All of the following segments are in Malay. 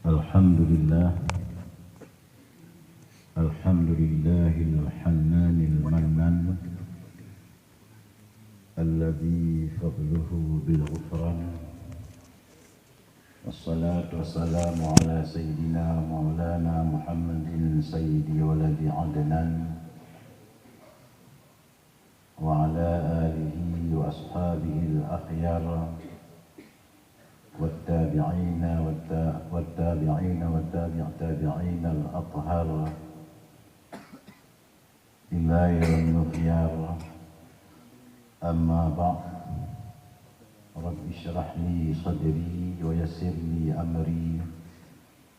Alhamdulillah Alhamdulillahil hannanil mannan alladhi fadluhu bil ghufran wassalatu wassalamu ala sayyidina maulana Muhammadin sayyidi waladi adnan wa ala alihi wa ashabihi al-akhyar والتابعين والتابعين والتابعين الأطهار إلى يوم الخيار أما بعد رب اشرح لي صدري ويسر لي أمري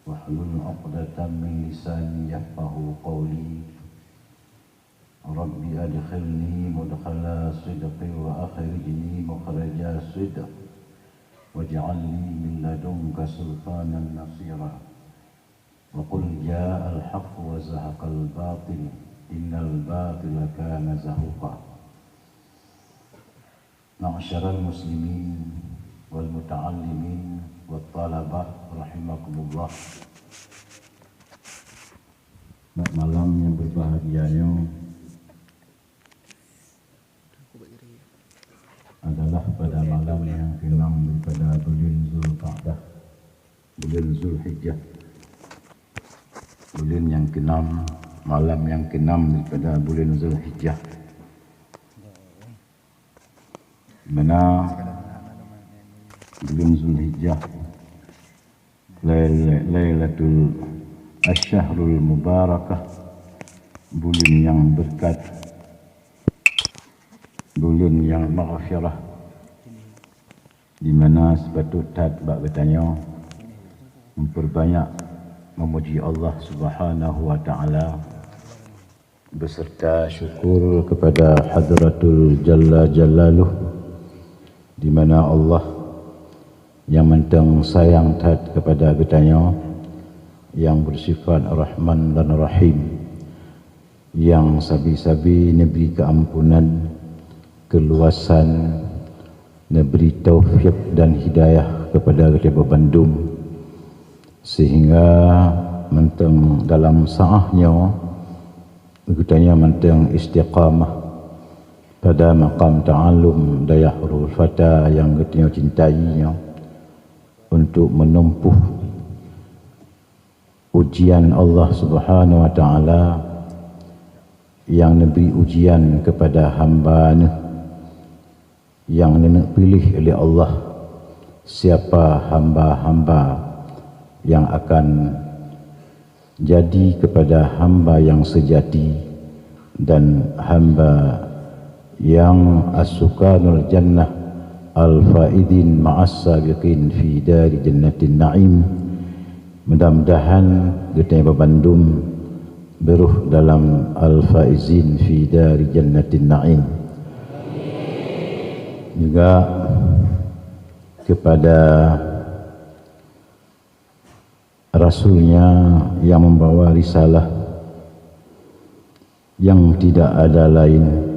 واحلل عقدة من لساني يفقه قولي رب أدخلني مدخل صدق وأخرجني مخرج صدق واجعل لي من لدنك سلطانا نصيرا وقل جاء الحق وزهق الباطل إن الباطل كان زهوقا معشر المسلمين والمتعلمين والطلبة رحمكم الله. Malam yang berbahagianya adalah pada malam yang ke-6 daripada bulan Zulqa'dah, bulan Zulhijjah, bulan yang ke-6, malam yang ke-6 daripada bulan Zulhijjah, mana bulan Zulhijjah Lailatul Asyahrul Mubarakah, bulan yang berkat, bulan yang maghfirah, di mana sepatutnya bak bertanya memperbanyak memuji Allah Subhanahu wa taala beserta syukur kepada Hadratul Jalla Jalaluh, di mana Allah yang mentang sayang tat kepada bertanya, yang bersifat Rahman dan Rahim, yang sabi-sabi neberi keampunan, keluasan, memberi taufik dan hidayah kepada kita Bandung, sehingga mentang dalam sa'ahnya begitanya mentang istiqamah pada maqam ta'allum daya huruf fata yang kita cintainya untuk menempuh ujian Allah Subhanahu wa taala yang memberi ujian kepada hamba-Nya yang nak pilih oleh Allah siapa hamba-hamba yang akan jadi kepada hamba yang sejati dan hamba yang as-sukanul jannah al-faidin ma'as-sabiqin fi dari jannatin na'im. Mudah-mudahan kita Bandung beruh dalam al-faizin fi dari jannatin na'im. Juga kepada Rasulnya yang membawa risalah yang tidak ada lain,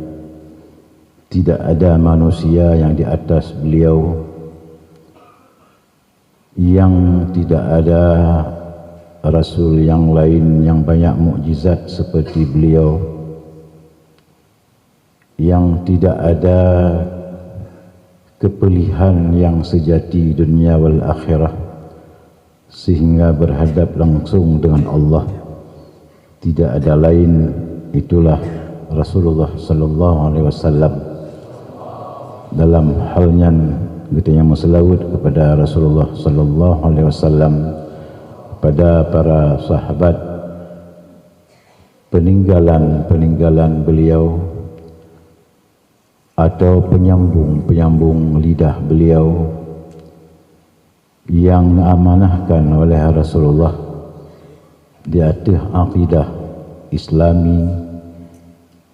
tidak ada manusia yang di atas beliau, yang tidak ada Rasul yang lain yang banyak mukjizat seperti beliau, yang tidak ada kepilihan yang sejati dunia wal akhirah, sehingga berhadap langsung dengan Allah. Tidak ada lain, itulah Rasulullah sallallahu alaihi wasallam. Dalam halnya kita yang selawat kepada Rasulullah sallallahu alaihi wasallam, kepada para sahabat, peninggalan beliau atau penyambung lidah beliau yang amanahkan oleh Rasulullah di atas akidah Islami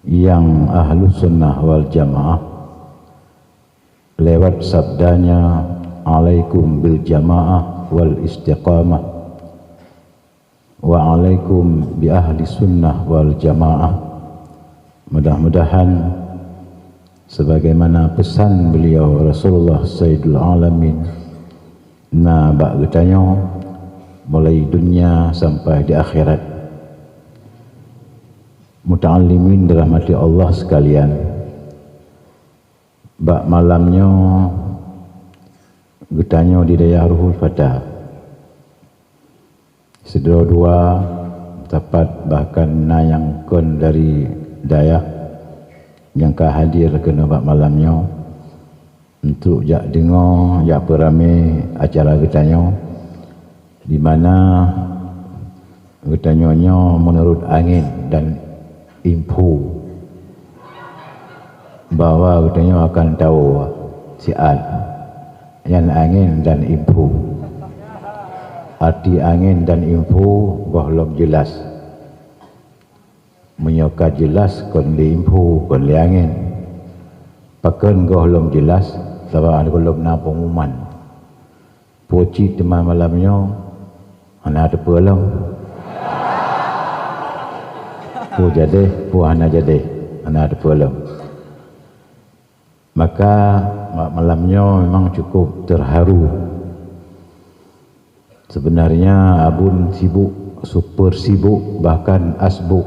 yang Ahlus Sunnah wal Jamaah lewat sabdanya alaikum bil jamaah wal istiqamah wa alaikum bi ahli sunnah wal jamaah. Mudah-mudahan sebagaimana pesan beliau Rasulullah Sayyidul Alamin, na bak bertanya mulai dunia sampai di akhirat. Muta'allimin dirahmati Allah sekalian, bak malamnya getanyo di daya Ruhul Fatah sedua-dua tepat bahkan na yang kon dari daya yang ka hadir kena bak malamnya untuk jak dengar jak perame acara getanyo, di mana getanyo menurut angin dan info bahwa getanyo akan tahu siat yang angin dan info. Arti angin dan info belum jelas. Menyoka jelas kon li info kon li angin. Pakan belum jelas sebab ada belum na pengumuman. Poci teman malamnya ana ada pelang. Po jadi, po ana jadi, ana ada pelang. Maka malamnya memang cukup terharu. Sebenarnya abun sibuk, super sibuk, bahkan asbuk.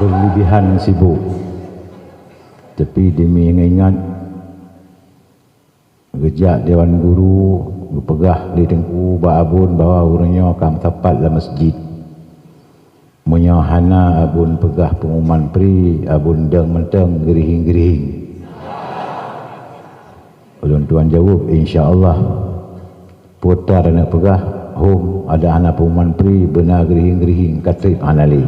Berlebihan sibuk. Tapi demi ingat gejak Dewan Guru berpegah di tengku abun bahawa orangnya akan tepat dalam masjid. Menyahana abun pegah pengumuman pri, abun deng menteng gerihing-gerihing. Ulun tuan jawab, insya-Allah putar nak pegah home ada anak pengumuman pri benar gerihing-gerihing katrip anali.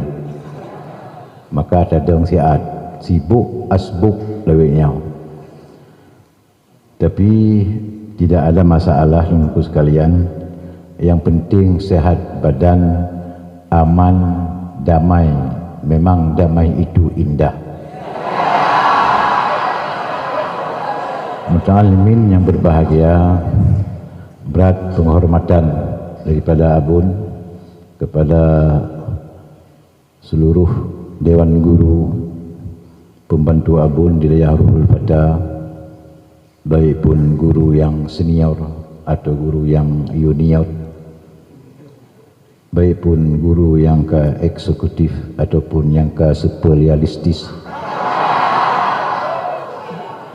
Maka tadang siat sibuk asbuk leweknya. Tapi tidak ada masalah teman-teman sekalian. Yang penting sehat badan, aman, damai. Memang damai itu indah. Muta'allimin yang berbahagia, berat penghormatan daripada abun kepada seluruh Dewan Guru, pembantu abun di daya Ruhul Fatah, baik pun guru yang senior atau guru yang junior, baik pun guru yang ke eksekutif ataupun yang ke spesialistis,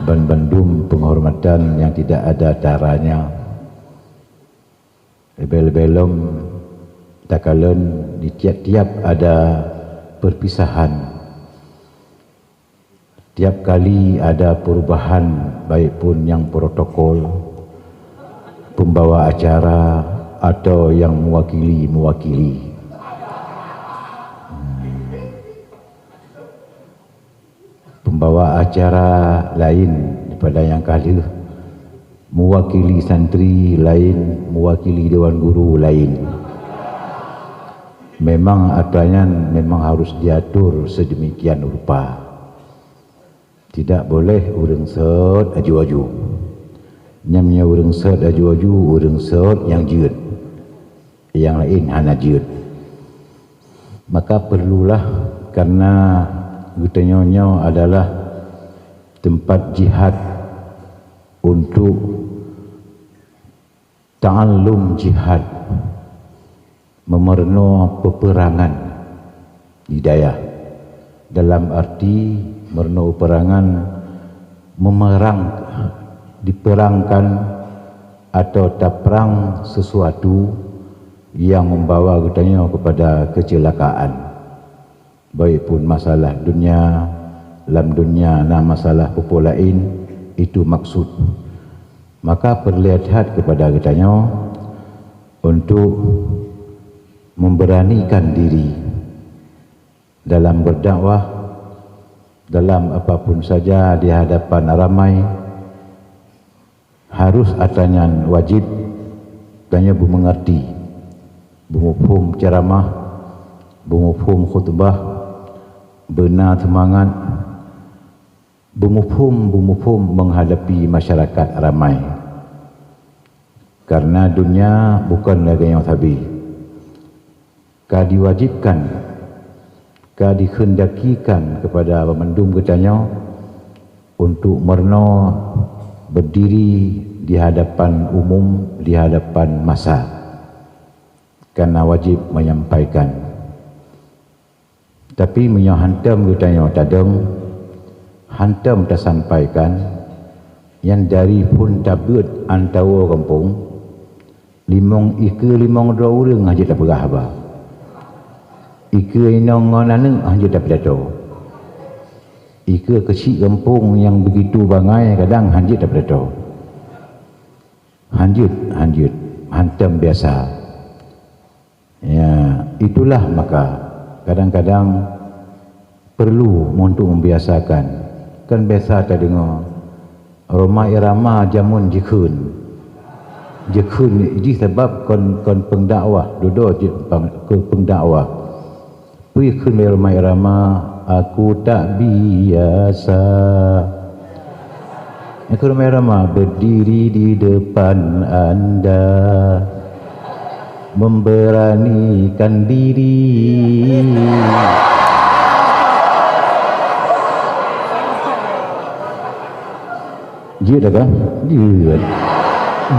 bandum penghormatan yang tidak ada taranya. Lebel-belum takalan di tiap-tiap ada perpisahan. Tiap kali ada perubahan, baik pun yang protokol, pembawa acara atau yang mewakili. Pembawa acara lain daripada yang kali, mewakili santri lain, mewakili Dewan Guru lain. Memang aturannya memang harus diatur sedemikian rupa. Tidak boleh urang set aju-aju. Nyamnya urang set aju-aju, urang set yang jeut. Yang lain hana jeut. Maka perlulah, karena getanyo adalah tempat jihad untuk ta'allum jihad, memerno peperangan di daya. Dalam arti merno perangan memerang, diperangkan atau taprang sesuatu yang membawa getanyo kepada kecelakaan. Baik pun masalah dunia, dalam dunia na masalah populain, itu maksud. Maka perlihat kepada getanyo untuk memberanikan diri dalam berdakwah, dalam apapun saja di hadapan ramai. Harus atanyan wajib tanya mengerti, bumufhum ceramah, bumufhum khutbah, benar semangat, bumufhum menghadapi masyarakat ramai. Karena dunia bukan lagi yang sabi. Ka diwajibkan, ka dikhendakikan kepada pemandum getanyo untuk merno berdiri di hadapan umum, di hadapan massa, karena wajib menyampaikan. Tapi menyo hantam gutanya tadeng hantam tersampaikan yang dari pun tabut antara kampung limong dua orang aja tak berah apa inong ngonane aja tak berdato kecil kampung yang begitu bangai kadang hanjit tak berdato hanjut hantam biasa ya. Itulah maka kadang-kadang perlu untuk membiasakan. Kan biasa tak dengar Roma Irama jamun jekun ini sebab kon pengdakwah duduk ke pengdakwah pergi ke Roma Irama aku tak biasa aku Roma Irama berdiri di depan anda memberanikan diri. Dia dah kan? Dia.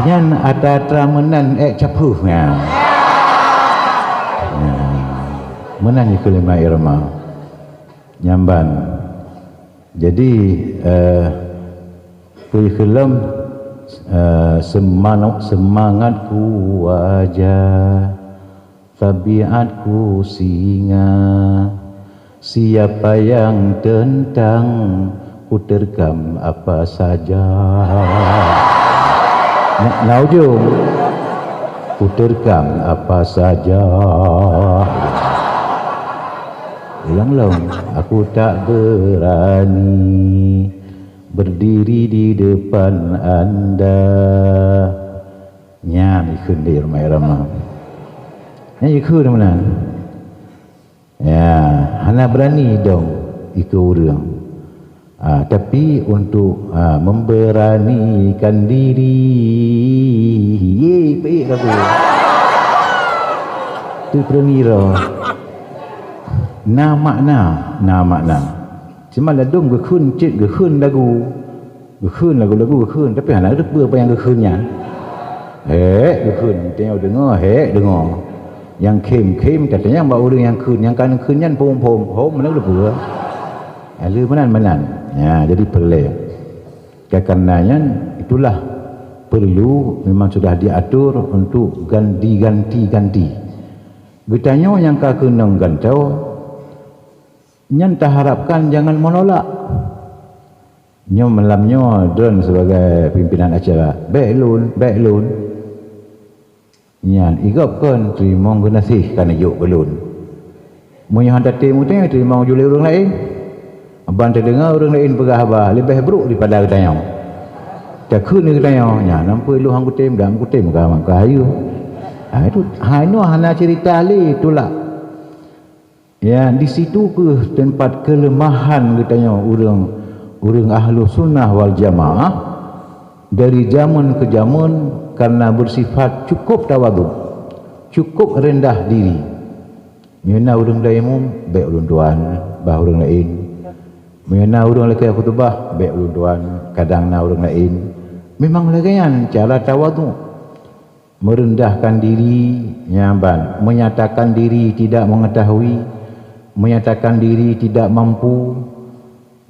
Yang ada teramenan capuhnya. Menanya ke lima irama. Nyamban. Jadi film semangatku wajah, tabiatku singa, siapa yang tentang ku terkam apa saja. Nak ujung ku terkam apa saja. Ulang-ulang, aku tak berani berdiri di depan anda. Nyam ikut di rumah irama. Nyam ikut mana? Ya, hana berani dong ikut orang. Tapi untuk memberanikan diri, baik aku. Tu pernira. Na makna. Cuma ladung gekun cik gekun lagu tapi anak ada apa yang gekunnya? Gekun tengok dengar. Yang kem katanya mbak orang yang kun, yang kan kunyan pom mana lupa. Ada menan. Ya, jadi pelik. Karenanya itulah perlu memang sudah diatur untuk ganti. Bertanya yang kau kena gantau, nyan tak harapkan jangan menolak. Nyo malamnya drone sebagai pimpinan acara. Baik lun. Nyan igap kan terima gunasih kana juk belun. Mun yang hantar temu teh terima juli orang lain. Abang terdengar orang lain pegah abah lebih buruk daripada katanya. Tak kun katanya. Nya nampu lu hang kutem dam kutem ka kayu. Itu hana cerita ali itulah. Ya, di situ ke tempat kelemahan katanya orang ahlu sunnah wal jamaah dari zaman ke zaman karena bersifat cukup tawadhu, cukup rendah diri. Mina orang daimum baik ulun tuan, bah orang lain. Mina orang laki khutbah baik ulun tuan, kadang na orang lain. Memang lagian cara tawadhu, merendahkan diri, nyamban, menyatakan diri tidak mengetahui, menyatakan diri tidak mampu,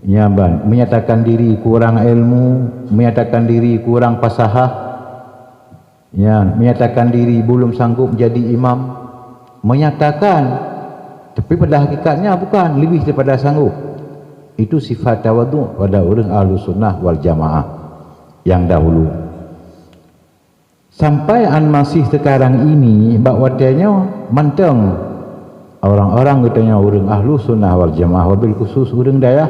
nyamban, menyatakan diri kurang ilmu, menyatakan diri kurang fasahah, ya, menyatakan diri belum sanggup menjadi imam, menyatakan, tapi pada hakikatnya bukan, lebih daripada sanggup. Itu sifat tawadhu pada orang ahlu sunnah wal jamaah yang dahulu. Sampai masih sekarang ini, bakwatanya manteng orang-orang katanya orang ahlu sunnah wal jamaah, wabil khusus orang daya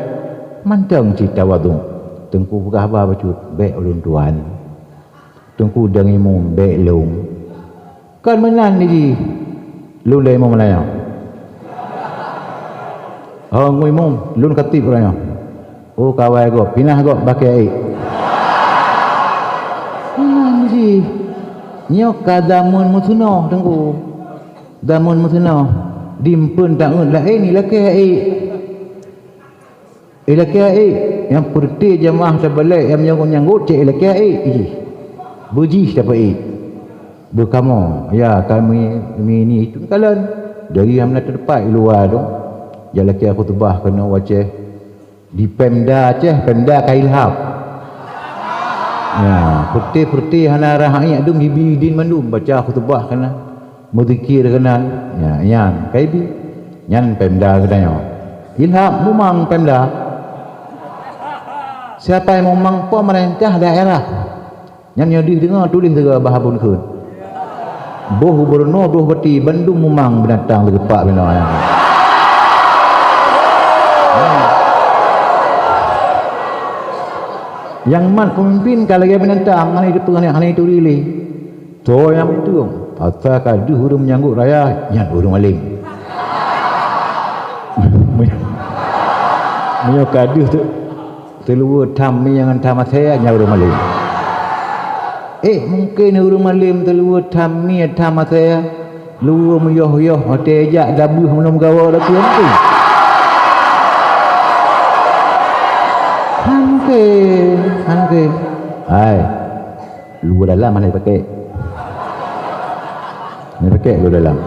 manteng cita wadung tengku kahbah bacut baik ulun tuan tengku dengimum baik lung kan menan ni lun dah imam melaya ngimum lun katib raya kawai go pinah go pakai air menan ni nyok kadamun musuno tengku damun musuno dimpun tak lain ni laki yang putih jemaah terbalik yang menyanggut cik laki berjih dapat berkamu ya kami ni itu kalian dari yang terdepan luar tu jalan laki aku tebah kena waceh di Pemda Aceh, Pemda Kailhab ya putih-putih hana rakyat dum hibidin mandum baca aku tebah kena muzikir kena ya yan kaibi yan Pemda katanya Ilham memang Pemda siapa yang memang pemerintah daerah yang nyadi dengar tulis juga bahabun kun boh gubernur boh beti Bandung memang binatang legepak bina yang yang mat pemimpin kalau dia binatang hari depan hari itu rilih so yang itu asal kadu huruf menyanggut raya yang huruf alim menyok kadu tu telur tam yang antama saya yang huruf alim mungkin huruf alim telur tam ni antama saya lu meyoh-yoh hotel jak dabuh menum gawa dah tu Hanke. Hai. Luar dalam mana pakai? Ni pakai luar dalam.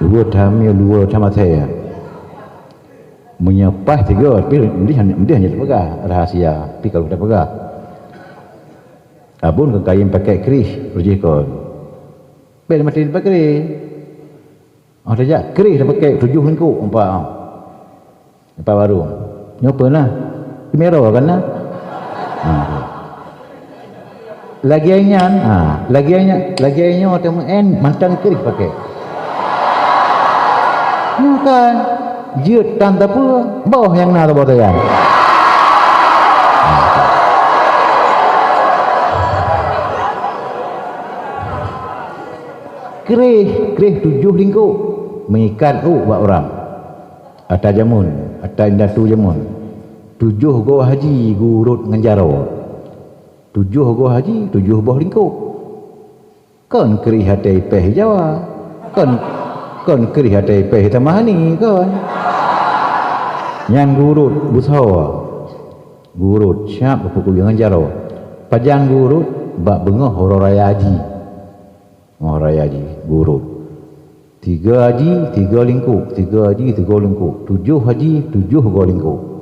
Luar sama saya. Menyepah tiga, tapi dia hanya pegang rahasia. Tapi kalau kita pegang, abun ke kain pakai keris, rejekon. Bel mati pakai keris. Oh tak keris dah pakai 7 lingkup empat. Empat baru. Nyopa lah. Kamera kan lah. Lagi ayah temu mantan keris pakai. Kan jut tan apa bawah yang nak bawah tangan. Keris 7 lingkup mengikat buat orang. Atas jamun, atas indatu jamun. 7 go haji gurut nganjaro 7 go haji 7 buah lingkup kan kerih hati peh Jawa kan kerih hati peh tamahani kan yang gurut bushawa gurut siap pukul nganjaro pajang gurut bak bengah orang raya haji gurut 3 haji 3 lingkup 3 haji 3 lingkup 7 haji 7 go lingkup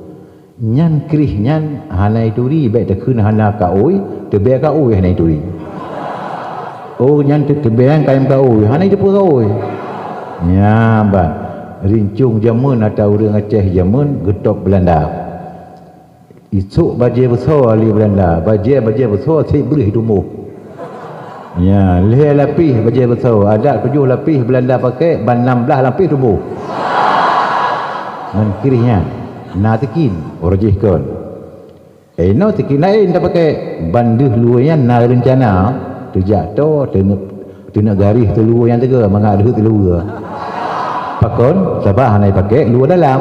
nyan kerih nyan hanai turi baik tekun hana kaoi tebe kaoi hanai turi nyan tebe kaim kaoi hanai depa kaoi nya ban rincung jamun atau orang Aceh jamun getok Belanda isuk baje besar ali Belanda baje besar si boleh dumuh ya leh lapis baje besar ada 7 lapis Belanda pakai ban 16 lapis dumuh ngan kerihnya na tekin orjihkan no tekin lain tak pakai banduh luayan na rencana terjatuh tenak garis telur yang tega mengadu telur pakon sabah hanai pakai luar dalam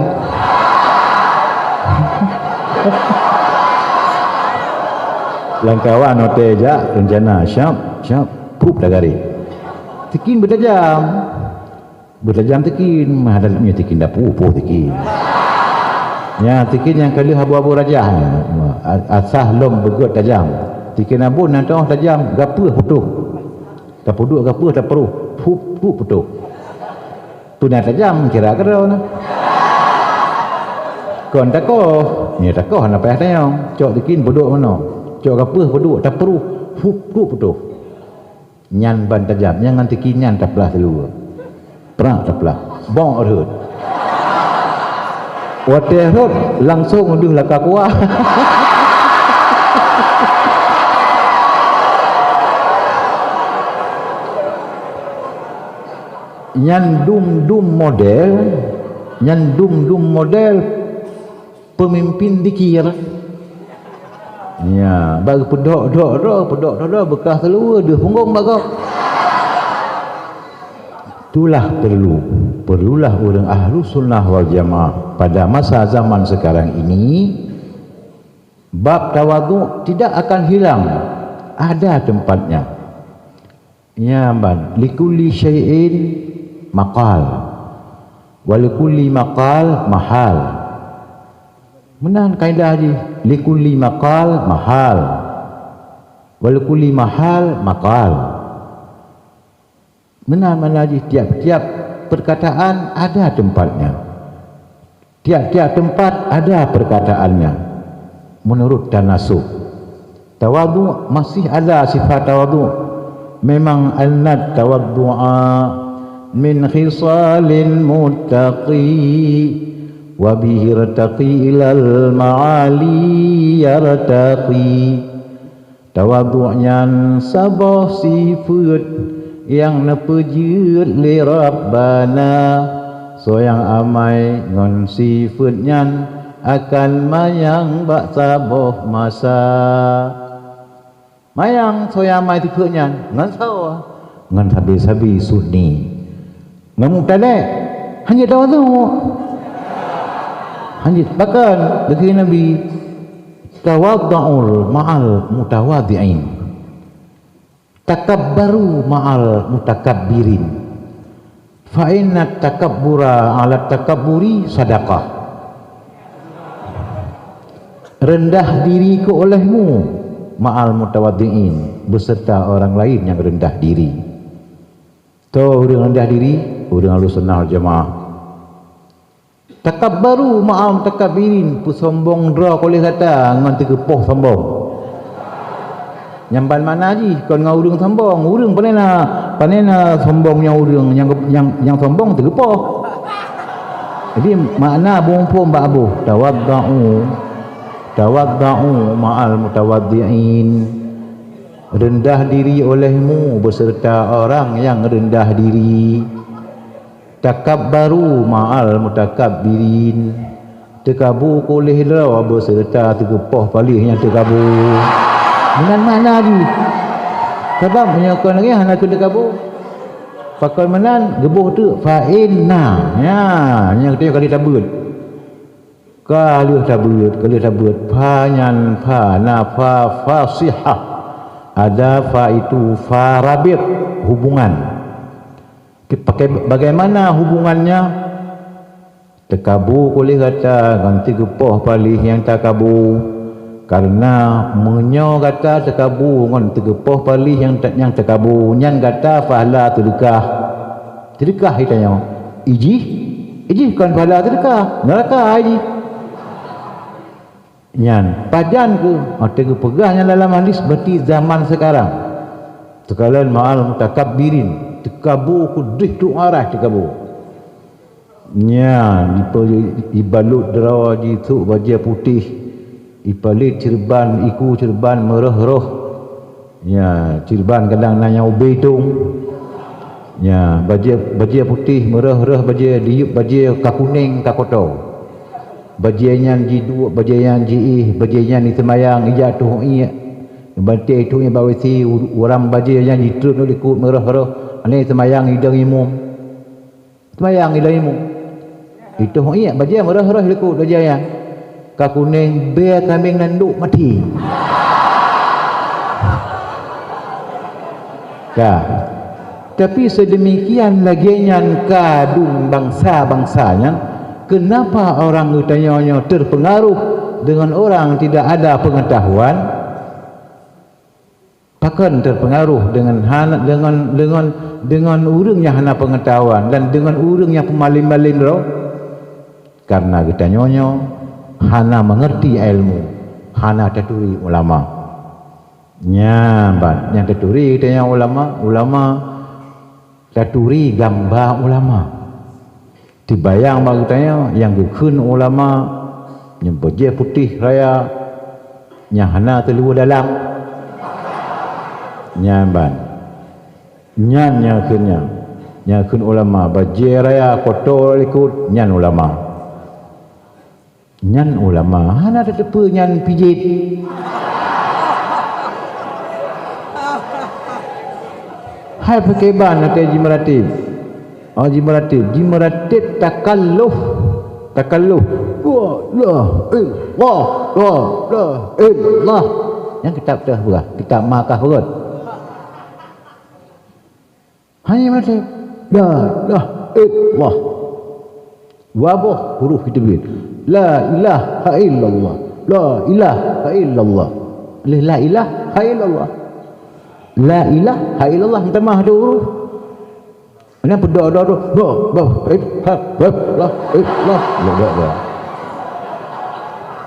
langkawan hotel jak rencana syap pup dah garis tekin bertajam tekin mah dalamnya tekin dah pupuh tekin ya tikin yang kali habu-habu rajah asah lom begut tajam tikin abun nantoh tajam gapuh putuh gapuh tak perlu putuh tu nak tajam kira kerau na kon takoh ni takoh nak payah tayang cok tikin beduk mana cok gapuh beduk tak perlu putuh nyan ban tajam nyan tikin nyan tak belah telur perak tak belah bong orhut hotel road langsung unduh laka kuah nyan dum model pemimpin dikir ya bagi pedok bekas telur dia punggung bagak itulah perlulah orang Ahlus Sunnah wal Jamaah pada masa zaman sekarang ini bab tawaduk tidak akan hilang, ada tempatnya ya ban likulli syai'in maqal wa likulli maqal mahal menan kaedah di likulli maqal mahal Walkulli mahal maqal. Mana-mana tiap-tiap perkataan ada tempatnya. Tiap-tiap tempat ada perkataannya. Menurut tanasub. Tawadhu masih ada sifat tawadhu. Memang annat tawaddu'a min khisalin muttaqi wa bihi yartaqi ilal ma'ali yartaqi. Tawadhu'nyan sabah sifat yang nepejut li Rabbana, soyang amai ngon sifatnyan akan mayang bak sabah masa. Mayang soyang amai sifatnyan ngon sawa ngon sabi-sabi sunni ngon mutadek hanya tawadhu hanya bahkan dari Nabi tawaddu'ul ma'al mutawadhi'in, takabbaru ma'al mutakabbirin, fa inna takabbura 'ala takabburi sadaqah. Rendah diri ke olehmu ma'al mutawadhi'in, beserta orang lain yang rendah diri. Tahu orang rendah diri, orang Ahlussunnah wal Jamaah. Takabbaru ma'al mutakabbirin, pusombong dra oleh kata ngan tegepoh sombong. Nyamban mana ji kau ngau urang sombong, urang panena sombongnya urang yang sombong tegepoh. Jadi makna bongpom mbak abu tawadda'u ma'al mutawaddi'in, rendah diri olehmu beserta orang yang rendah diri. Takabbaru ma'al mutakabbirin, tekabu oleh lawa beserta tegepoh palih yang tekabu. Dengan mana di sebab menyokong lagi hana tu tekabu pakai menan gebuh tu fa inna ya yang kita kali tabut kali tabut panyan fa na fa fasihah, ada fa itu fa rabit hubungan. Pakai bagaimana hubungannya? Tekabu boleh kata ganti gepoh palih yang takabu, karena menyo kata tekabu ngon tegepoh palih yang tekabu nyan kata fahala sedekah itanya iji kan fahala sedekah neraka iji nyan padan ke tegu pegahnya dalam hadis berarti zaman sekarang sekalian ma'al mutakabbirin, tekabu kudih tu arah tekabu nya dibalut derawa jitu baju putih, ipalit cirban iku cirban merah-roh ya cirban kadang nanya ubeitung ya baju putih merah-roh baju diup baju kakuning kakoto bajinya ji dua bajinya ji bajinya ni semayang ijatuh iya bantai itu yang bawisi orang bajinya jitruk ikut merah-roh ane semayang idang imum semayang idang imum itu iya bajinya merah-roh ikut bajinya kakuning bear kambing nanduk mati tapi sedemikian laginya kadung bangsa-bangsanya, kenapa orang utanya terpengaruh dengan orang tidak ada pengetahuan, bahkan terpengaruh dengan urangnya hana pengetahuan dan dengan urangnya pemalim-malim roh, karena kita nyonyo hana mengerti ilmu, hana taturi ulama nyambat yang taturi kita yang ulama taturi gambar ulama dibayang bagutanya yang gukun ulama yang baju putih raya yang hana telur dalam nyamban nyan nyakun ulama baju raya kotor ikut nyan ulama hana tetepu nyan pijit hai pakai ban atau jimaratib jimaratib takalluf Allah yang kitab dah berah kitab makah berut hanya maratib la illallah wabah huruf kita biar la ilaha illallah la ilaha illallah la ilaha illallah La ilaha illallah minta maaf ada huruf. Ini berdoa.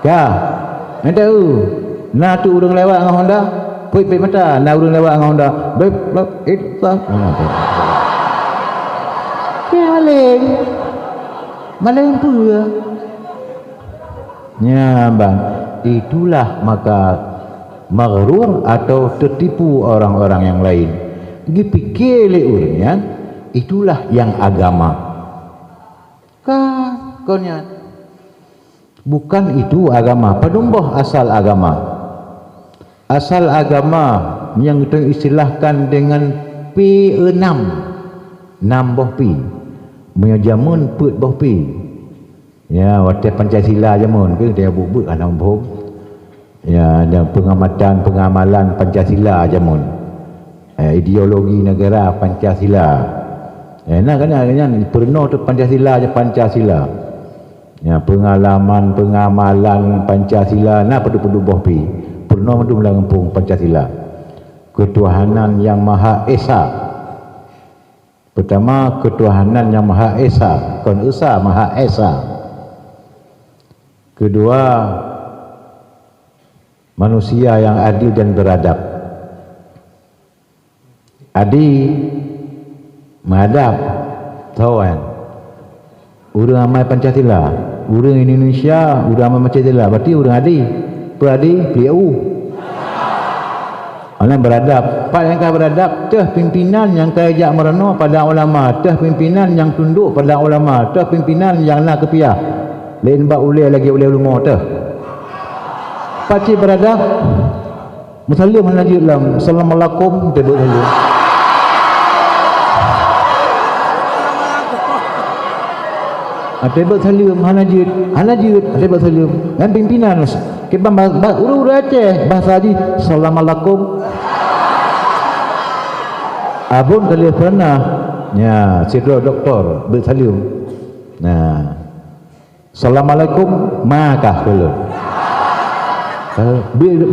Ya, nak tahu. Nah tu urang lewat dengan Honda, pui mata. Nah urang lewat dengan Honda, maling pula. Ya bang, itulah maka maghrur atau tertipu orang-orang yang lain. Dipikir oleh orangnya, itulah yang agama. Kan, konya. Bukan itu agama. Penumbah asal agama. Asal agama yang kita istilahkan dengan P6. 6 boh pi. Punya jamun put boh pi. Ya, waktu Pancasila jamun ke dia buat anak boh. Ya, dan pengamalan Pancasila jamun. Ideologi negara Pancasila. Nah kan pernah tu Pancasila je Pancasila. Ya, pengamalan Pancasila nah pedu-pedu boh pi. Pernah tu melangkung Pancasila. Ketuhanan yang Maha Esa. Pertama, ketuhanan yang Maha Esa, kon Esa Maha Esa. Kedua, manusia yang adil dan beradab. Adil menghadap tahu kan? Orang ramai Pancasila, orang Indonesia, orang ramai Pancasila, berarti orang adil. Adil, PU. Orang beradab. Pak yang kaya beradab, teh pimpinan yang kaya jak merana pada ulama, teh pimpinan yang tunduk pada ulama, teh pimpinan yang nak kepiah. Lain bak ulai lagi ulai ulama teh. Pak cik beradab, musallim menajid lam, assalamualaikum, tebuk dulu. Tebak salim, hanajid, tebak salim. Dan pimpinan, kita ura-ura Aceh, bahasa haji, assalamualaikum. Abun kali pernah, ya, sidro doktor, bersalim. Nah, assalamualaikum, makah dulu.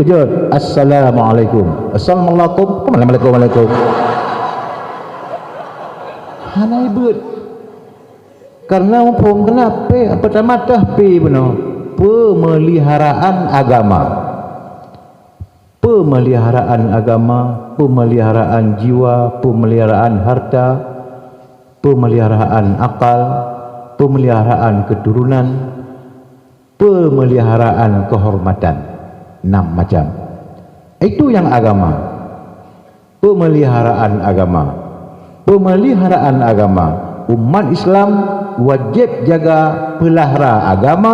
Bejot, assalamualaikum. Assalamualaikum, waalaikumsalam. Hanaibut. Karena mumpung kenapa pertama tahpi benar pemeliharaan agama, pemeliharaan jiwa, pemeliharaan harta, pemeliharaan akal, pemeliharaan keturunan, pemeliharaan kehormatan. 6 macam. Itu yang agama. Pemeliharaan agama. Umat Islam wajib jaga pelihara agama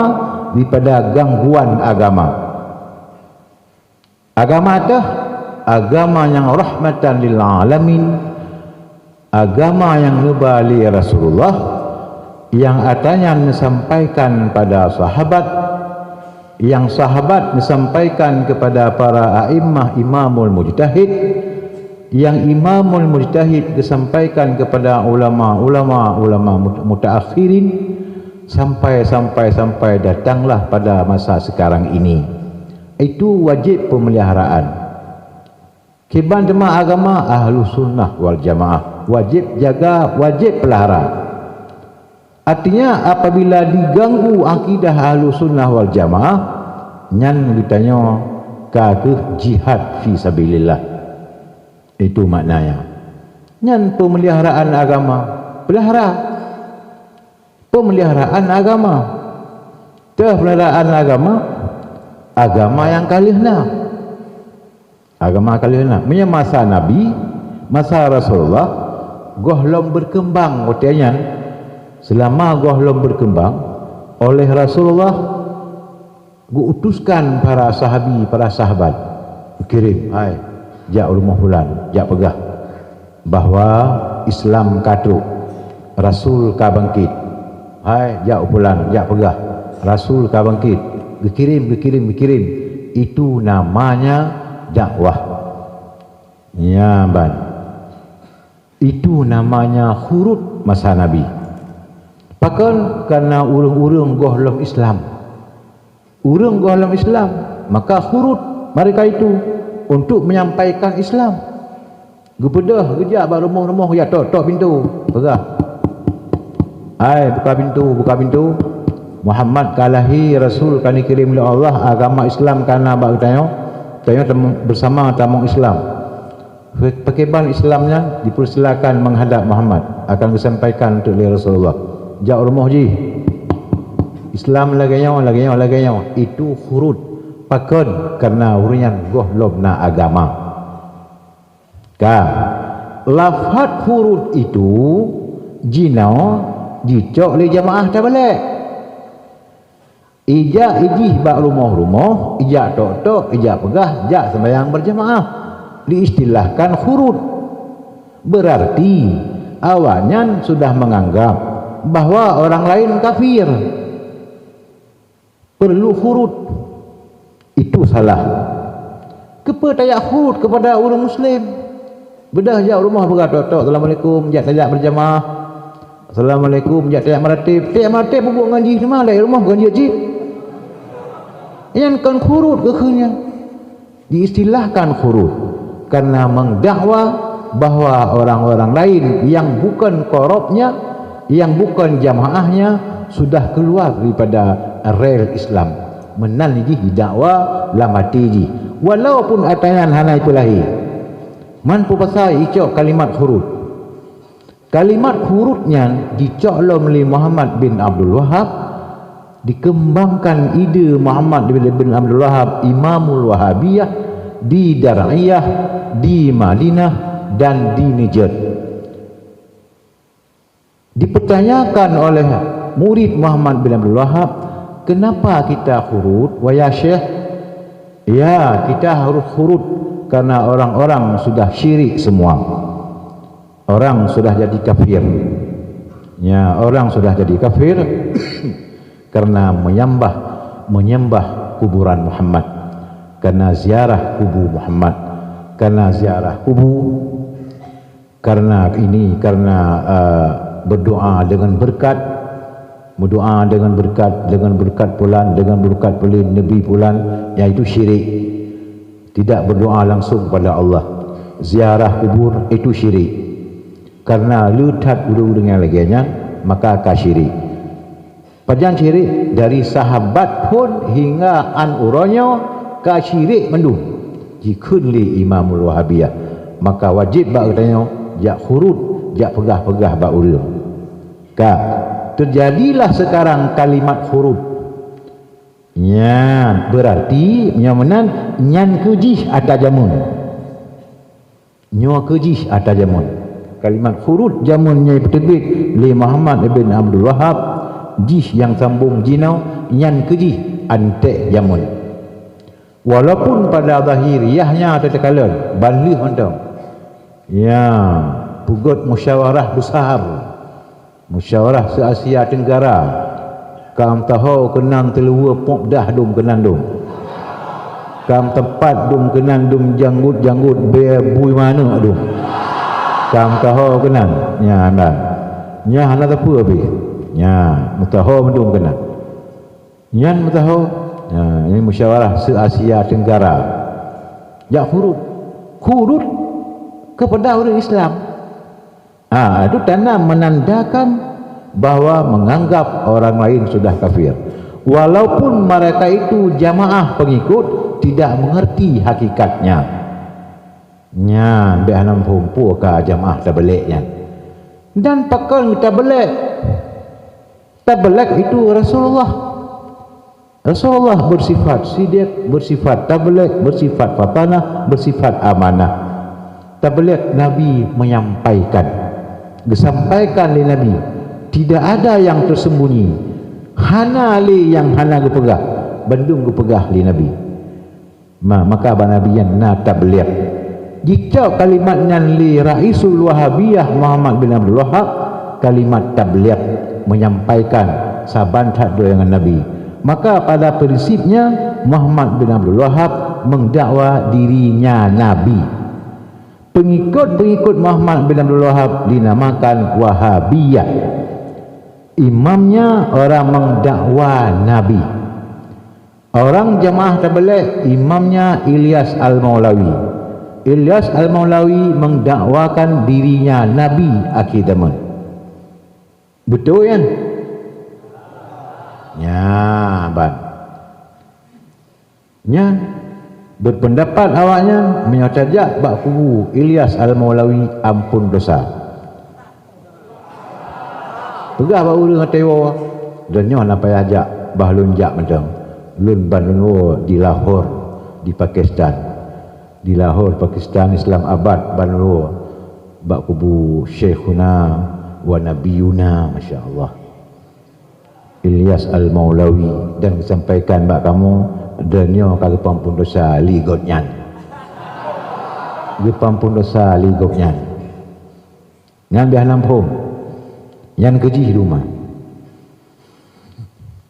daripada gangguan agama. Agama itu agama yang rahmatan lil alamin, agama yang nubali Rasulullah, yang atanya disampaikan pada sahabat, yang sahabat disampaikan kepada para a'immah imamul mujtahid, yang imamul mujtahid disampaikan kepada ulama mutaakhirin, sampai datanglah pada masa sekarang ini. Itu wajib pemeliharaan. Kiban jemaah agama Ahlus Sunnah wal Jamaah wajib jaga, wajib pelihara. Artinya apabila diganggu akidah Ahlus Sunnah wal Jamaah, nyan ditanya kageh jihad fi sabilillah. Itu maknanya. Nyan pemeliharaan agama, pelihara. Pemeliharaan agama. Pemeliharaan agama yang kalihna. Agama kalihna. Punya masa Nabi, masa Rasulullah, gohlom berkembang katanya. Selama gohlom berkembang oleh Rasulullah, utuskan para sahabat kirim, hai jak rumah fulan, jak pegah bahwa Islam kadruk, Rasul ka bangkit. Hai jak fulan, jak pegah, Rasul ka bangkit. Dikirim. Itu namanya dakwah. Ya ban. Itu namanya huruf masa Nabi. Bahkan karena urung-urung gohlom Islam, maka huruf mereka itu untuk menyampaikan Islam. Gepedah kejap bak rumah-rumah ya tok pintu. Perah. Buka pintu. Muhammad kalahi Rasul kan dikirim oleh Allah, agama Islam kana bak tanya bersama tamu Islam. Pakeban Islamnya dipersilakan menghadap Muhammad, akan disampaikan untuk Rasulullah. Jak rumah ji. Islam laganya itu hurut pakon karena hurian goh lobna agama. Lafaz huruf itu jinau dicok oleh jamaah tabalik. Ijak ijih bak rumah-rumah, ijak tok-tok, ijak pegah, ijak sembahyang berjamaah. Diistilahkan huruf. Berarti awalnya sudah menganggap bahwa orang lain kafir. Perlu huruf. Itu salah. Kepercayaan huruf kepada orang Muslim. Bedah jak rumah bergatok-tok, Assalamualaikum, jak tajak berjamaah. Assalamualaikum, jak tajak maratib. Tajak maratib bubuk ngaji semua lain rumah ngaji haji. Yang kan khurut kekenya. Diistilahkan khurut karena mendakwa bahwa orang-orang lain yang bukan korupnya, yang bukan jamaahnya sudah keluar daripada rel Islam. Menaliji didakwa lamatiji. Walaupun atayan hanai pelahi. Manpu pasal icok kalimat huruf. Kalimat hurufnya dicok oleh Muhammad bin Abdul Wahab, dikembangkan ide Muhammad bin Abdul Wahab Imamul Wahabiyah di Dar'iyah, di Madinah dan di Najd. Dipertanyakan oleh murid Muhammad bin Abdul Wahab, kenapa kita huruf wahai Syekh? Ya, kita harus huruf karena orang-orang sudah syirik semua. Orang sudah jadi kafir. Ya, orang sudah jadi kafir karena menyembah kuburan Muhammad, karena ziarah kubu Muhammad, karena ziarah kubu, karena berdoa dengan berkat, dengan berkat pulan, dengan berkat pelin Nabi pulan, yaitu syirik. Tidak berdoa langsung kepada Allah. Ziarah kubur itu syirik. Karena lutat ulu dengan laginya, maka kasyirik. Pajan syirik dari sahabat pun hingga anuronyo kasyirik mendung. Jikun li Imamul Wahabiyah, maka wajib bak tanya jak huruf, jak pegah-pegah bak ulil. Terjadilah sekarang kalimat huruf. Nyan berarti nyamanan nyan kejih atas jamun. Nyo kejih atas jamun. Kalimat huruf jamunnya terbit li Muhammad bin Abdul Wahab, jih yang sambung jinau, nyan kejih antek jamun. Walaupun pada zahiriyahnya tetekalan balih ontong. Ya, pugut musyawarah besar. Musyawarah se-Asia Tenggara. Kam tahu kenan telua pop dah dum kenan dum. Kam tempat dum kenan dum janggut bui mana dum. Kam tahu kenan nya anda. Nya anda apa habis? Nya mutaho mendum kenan. Nyan mutaho. Ya, ini musyawarah se-Asia Tenggara. Ya huruf kepada orang Islam. Itu tanda menandakan bahwa menganggap orang lain sudah kafir, walaupun mereka itu jamaah pengikut tidak mengerti hakikatnya. Nya behanam pumpu ke jamaah tabligh-nya. Dan pakal tabligh itu Rasulullah bersifat sidiq, bersifat tabligh, bersifat fatanah, bersifat amanah. Tabligh Nabi menyampaikan, disampaikan oleh Nabi. Tidak ada yang tersembunyi. Hana li yang hana gepegah, bandung gepegah li Nabi. Maka banabiyan na tabligh. Jika kalimatnya li Raisul Wahabiyah Muhammad bin Abdul Wahab, kalimat tabligh menyampaikan saban tak dengan Nabi. Maka pada prinsipnya Muhammad bin Abdul Wahab mendakwa dirinya Nabi. Pengikut-pengikut Muhammad bin Abdul Wahab dinamakan Wahabiyah. Imamnya orang mendakwa Nabi. Orang jamaah tabligh imamnya Ilyas Al-Maulawi. Ilyas Al-Maulawi mendakwakan dirinya Nabi akhir zaman. Betul kan? Ya, ban. Ya, berpendapat awaknya menyotajak bak kubu Ilyas Al-Maulawi ampun dosa. Pegah bak urang tewa. Dan nyoh nampai ajak bah lunjak macam. Lun ban lun di Lahore di Pakistan. Di Lahore Pakistan, Islamabad ban lun bak kubu Syekhuna wa Nabiyuna, masya-Allah. Ilyas Al-Maulawi, dan sampaikan bak kamu denyo kagak pampun dosa ligotnyan. Ge pampun dosa ligotnyan. Ngambil nampung. Yang keji rumah.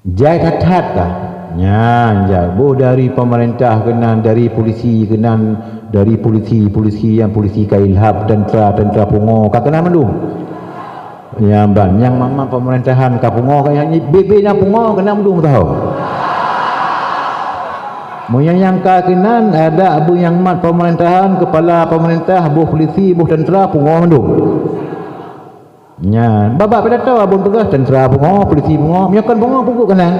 Jai katat dah. Nya, bo dari pemerintah kenan, dari polisi kenan, dari polisi yang polisi kailhab, tentera pungo kakena mendung. Yang ban, yang mama pemerintahan kapungo kayak bebe nya pungo kena mendung tahu. Yang kakinan ada abu yang mat pemerintahan, kepala pemerintah, buh polisi, buh tentera pungo mendung. Nya, babak pada tahu abun tugas tentera pungo, polisi pungo, nyakan pungo pupuk kanan.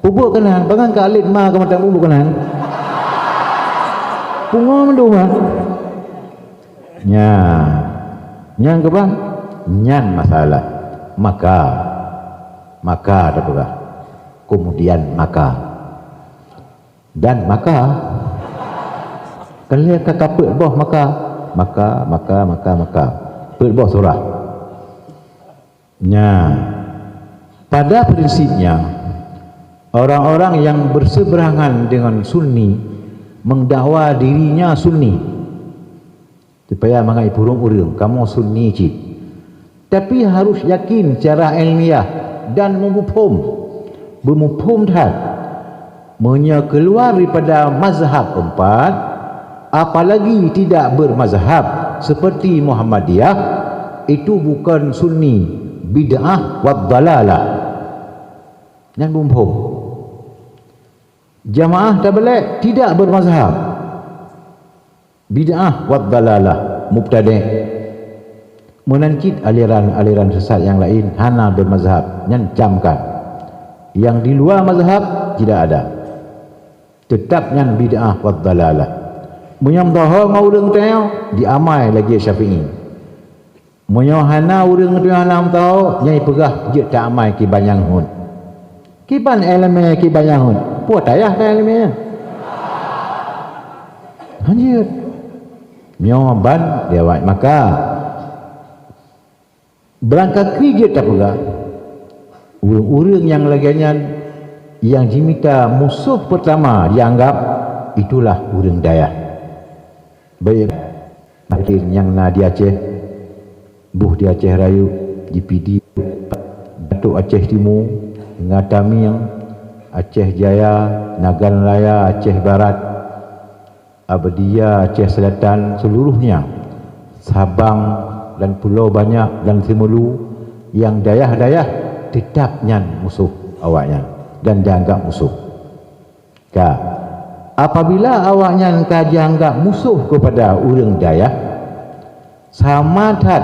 Pupuk kanan, bangan ka alit ma ke mata pupuk kanan. Pungo mendung mah. Nya. Yang ke bang? Nyan masalah. Maka ada pula. Kemudian maka. Dan maka kalau kakak pek boh maka pek boh surah. Nya. Pada prinsipnya orang-orang yang berseberangan dengan Sunni mendakwa dirinya Sunni. Supaya mangai purung urang kamu Sunni cik. Tapi harus yakin secara ilmiah dan memufhum dah. Keluar daripada mazhab empat, apalagi tidak bermazhab seperti Muhammadiyah, itu bukan Sunni, bid'ah wa dhalalah. Yang memufhum. Jamaah tabligh tidak bermazhab, bid'ah wa dhalalah, mubtadi'. Menangkit aliran-aliran sesat yang lain hana bermazhab, nyancamkan. Yang di luar mazhab tidak ada. Tetapnya bid'ah wa dhalalah. Munyam tahu ngurang teu diamai lagi Syafi'i. Munyam hana urang teu hana tahu nyai pegah je tak amai ki banyang hun. Kiban elemen ki banyang hun. Puat ayah kan elemen. Anjir. Nyoban dia buat maka berangkat kerja tak pegah urang yang lagian yang diminta musuh pertama dianggap itulah urang Dayak. Baik yang na di Aceh, buh di Aceh Rayu, GPD, Datuk Aceh Timur, Ngatamiang, Aceh Jaya, Nagan Raya, Aceh Barat, Abadiah, Aceh Selatan, seluruhnya, Sabang dan pulau banyak dan Semulu, yang dayah-dayah tetap nyan musuh awaknya dan dianggap musuh. Apabila awaknya dianggap musuh kepada urang dayah, sama tat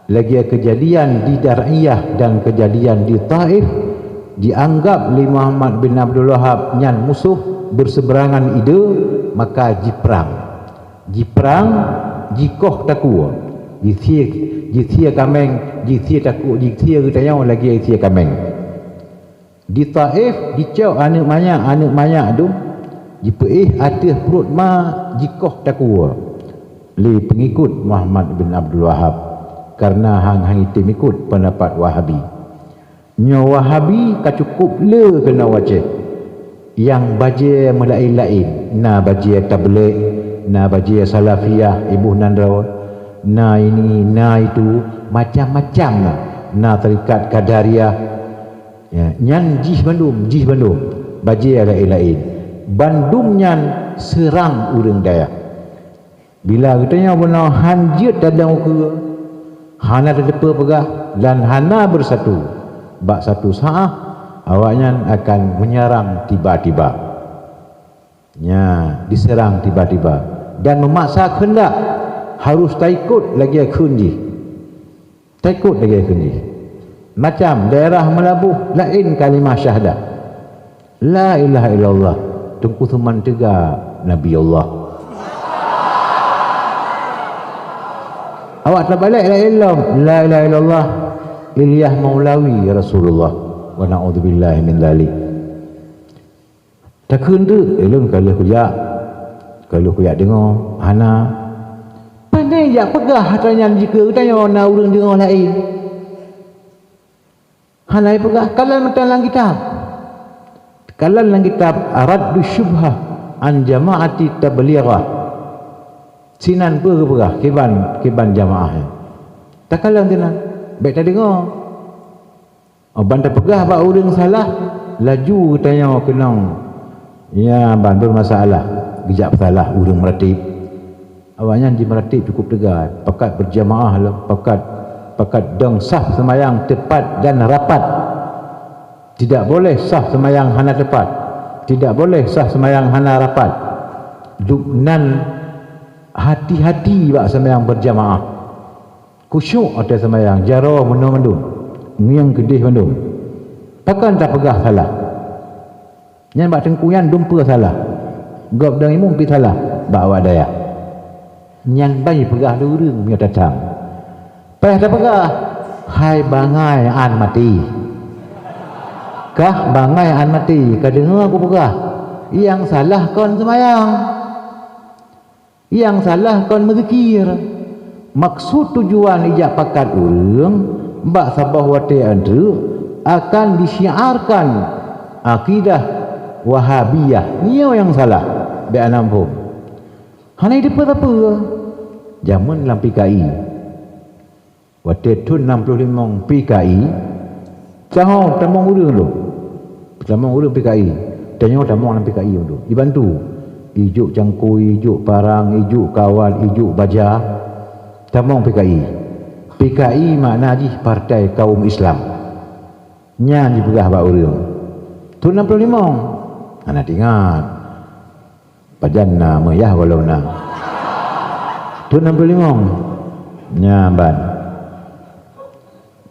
lagi kejadian di Dar'iyah dan kejadian di Taif, dianggap oleh Muhammad bin Abdul Wahab nyan musuh, berseberangan ide, maka jiperang jikoh takua jithia kameng, jithia takut, jithia ketanya lagi jithia kameng. Di Taif dicau anak banyak tu jipeih atas perut ma jikoh takua li pengikut Muhammad bin Abdul Wahab, karena hang itu ikut pendapat Wahabi. Nyo Wahabi kacukup le kena wajib yang baje melain-lain, na baje tabligh, na baje salafiyah, ibu nandraw, na ini, na itu, macam-macam lah. Na tarikat Qadariyah, ya, nyan jih Bandung, baje lain-lain. Bandung nyan serang urang Dayak. Bila katanya benar hanjit dadang ke, hana terdepa pegah dan hana bersatu. Bak satu saat awaknya akan menyerang tiba-tiba. Ya, diserang tiba-tiba. dan memaksa kehendak harus taikut lagi kunji, taikut lagi kunji. Macam daerah Melabuh lain kalimah syahadat la ilaha illallah, Tengku Thuman Tega Nabi Allah. Awak tak balik la ilaha illallah Ilyah Maulawi Rasulullah wa na'udzubillahi min dzalik. Takun tu elon kalau kuyak dengar hana pandai jak pegah tanya jika tanya na urang dengar lain. Hana pegah kalan dalam kitab. Kalan dalam kitab Raddu Syubhah an Jama'ati Tablighah. Sinan pegah kiban jamaah. Tak kalan tenan. Baik tak dengar. Bantai pegah bak urang salah, laju tanya kenang. Ya bantul masalah. Gejak salah urang meratib. Awaknya di meratib cukup tegar. Pakat berjamaah lah, pakat deng sah semayang tepat dan rapat. Tidak boleh sah semayang hana tepat. Tidak boleh sah semayang hana rapat. Duknan hati-hati bak semayang berjamaah. Khusyuk ada semayang, jarah mendung-mendung, niang gedih mendung. Takkan tak pegah salah. Nyan bak tengkuyan dumpa salah. Gop dang imum pi salah, bak awak daya. Nyan bai pegah durung punya datang. Payah tak pegah. Hai bangai an mati. Kah bangai an mati, ka dengar aku pegah. Yang salah kon semayang. Yang salah kon berzikir. Maksud tujuan ijak pakat urang bak sabah wate andru akan disiarkan akidah Wahabiyah. Nio yang salah be anampum. Hanai depa apa? Zaman dalam PKI. Wate tun 65 PKI. Cahau tamong urang tu. Tamong urang PKI. Tanya tamong dalam PKI tu. Dibantu. Ijuk cangkui, ijuk parang, ijuk kawan, ijuk baja. Tamong PKI. PKI makna ji Partai Kaum Islam. Nyan dipegah bak urang. Tu 65. Anak ingat. Pajanna meyah walau na. Tu 65. Nyaban.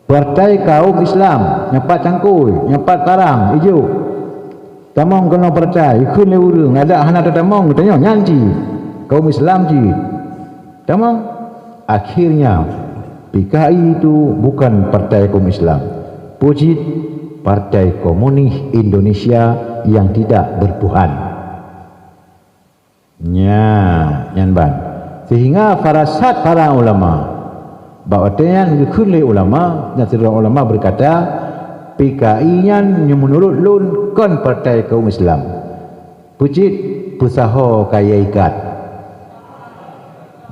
Partai Kaum Islam, nyapat cangkui, nyapat parang, ijuk. Tamong kena partai, ikut le urang. Ada hana tamong tanya nyanji. Kaum Islam ji. Tamong akhirnya PKI itu bukan Partai Kaum Islam. Pujit Partai Komunis Indonesia yang tidak bertuhan. Nyanban. Sehingga farasat para ulama bahawa yang dikulai ulama dan seluruh ulama berkata PKI yang menurut lun kon Partai Kaum Islam. Pujit pusaho kaya ikat.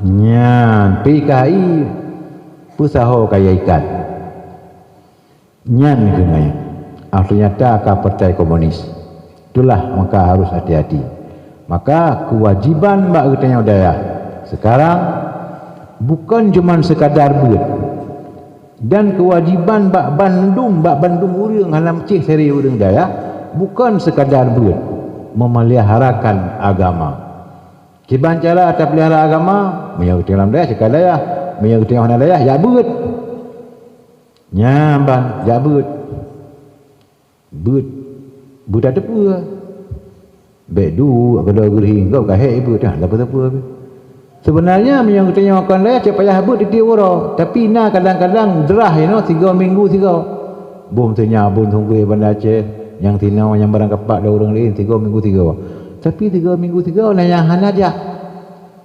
Nyan PKI pusaho kaya ikan. Nyan kenanya. Ternyata ke Partai Komunis. Itulah maka harus hati-hati. Maka kewajiban bak ketanya daya sekarang bukan cuma sekadar buat. Dan kewajiban bak Bandung urang halam cih seri urang daya bukan sekadar buat. Memeliharakan agama. Kiban cara atas pelihara agama, menyangkut dalam daya, sekali daya, menyangkut dalam daya, ya beut. Nyamban, ya beut. Beut ada apa? Bedu, kalau gerih, kau kahek ibu, dah, apa-apa. Sebenarnya menyangkut dalam daya, cak payah beut di tiwara. Tapi na kadang-kadang derah, 3 minggu. Bom tanya, bom tunggu bandar Aceh, yang tinau, yang barang kapak dah orang lain, 3 minggu. Tapi 3 minggu nah yang hanajak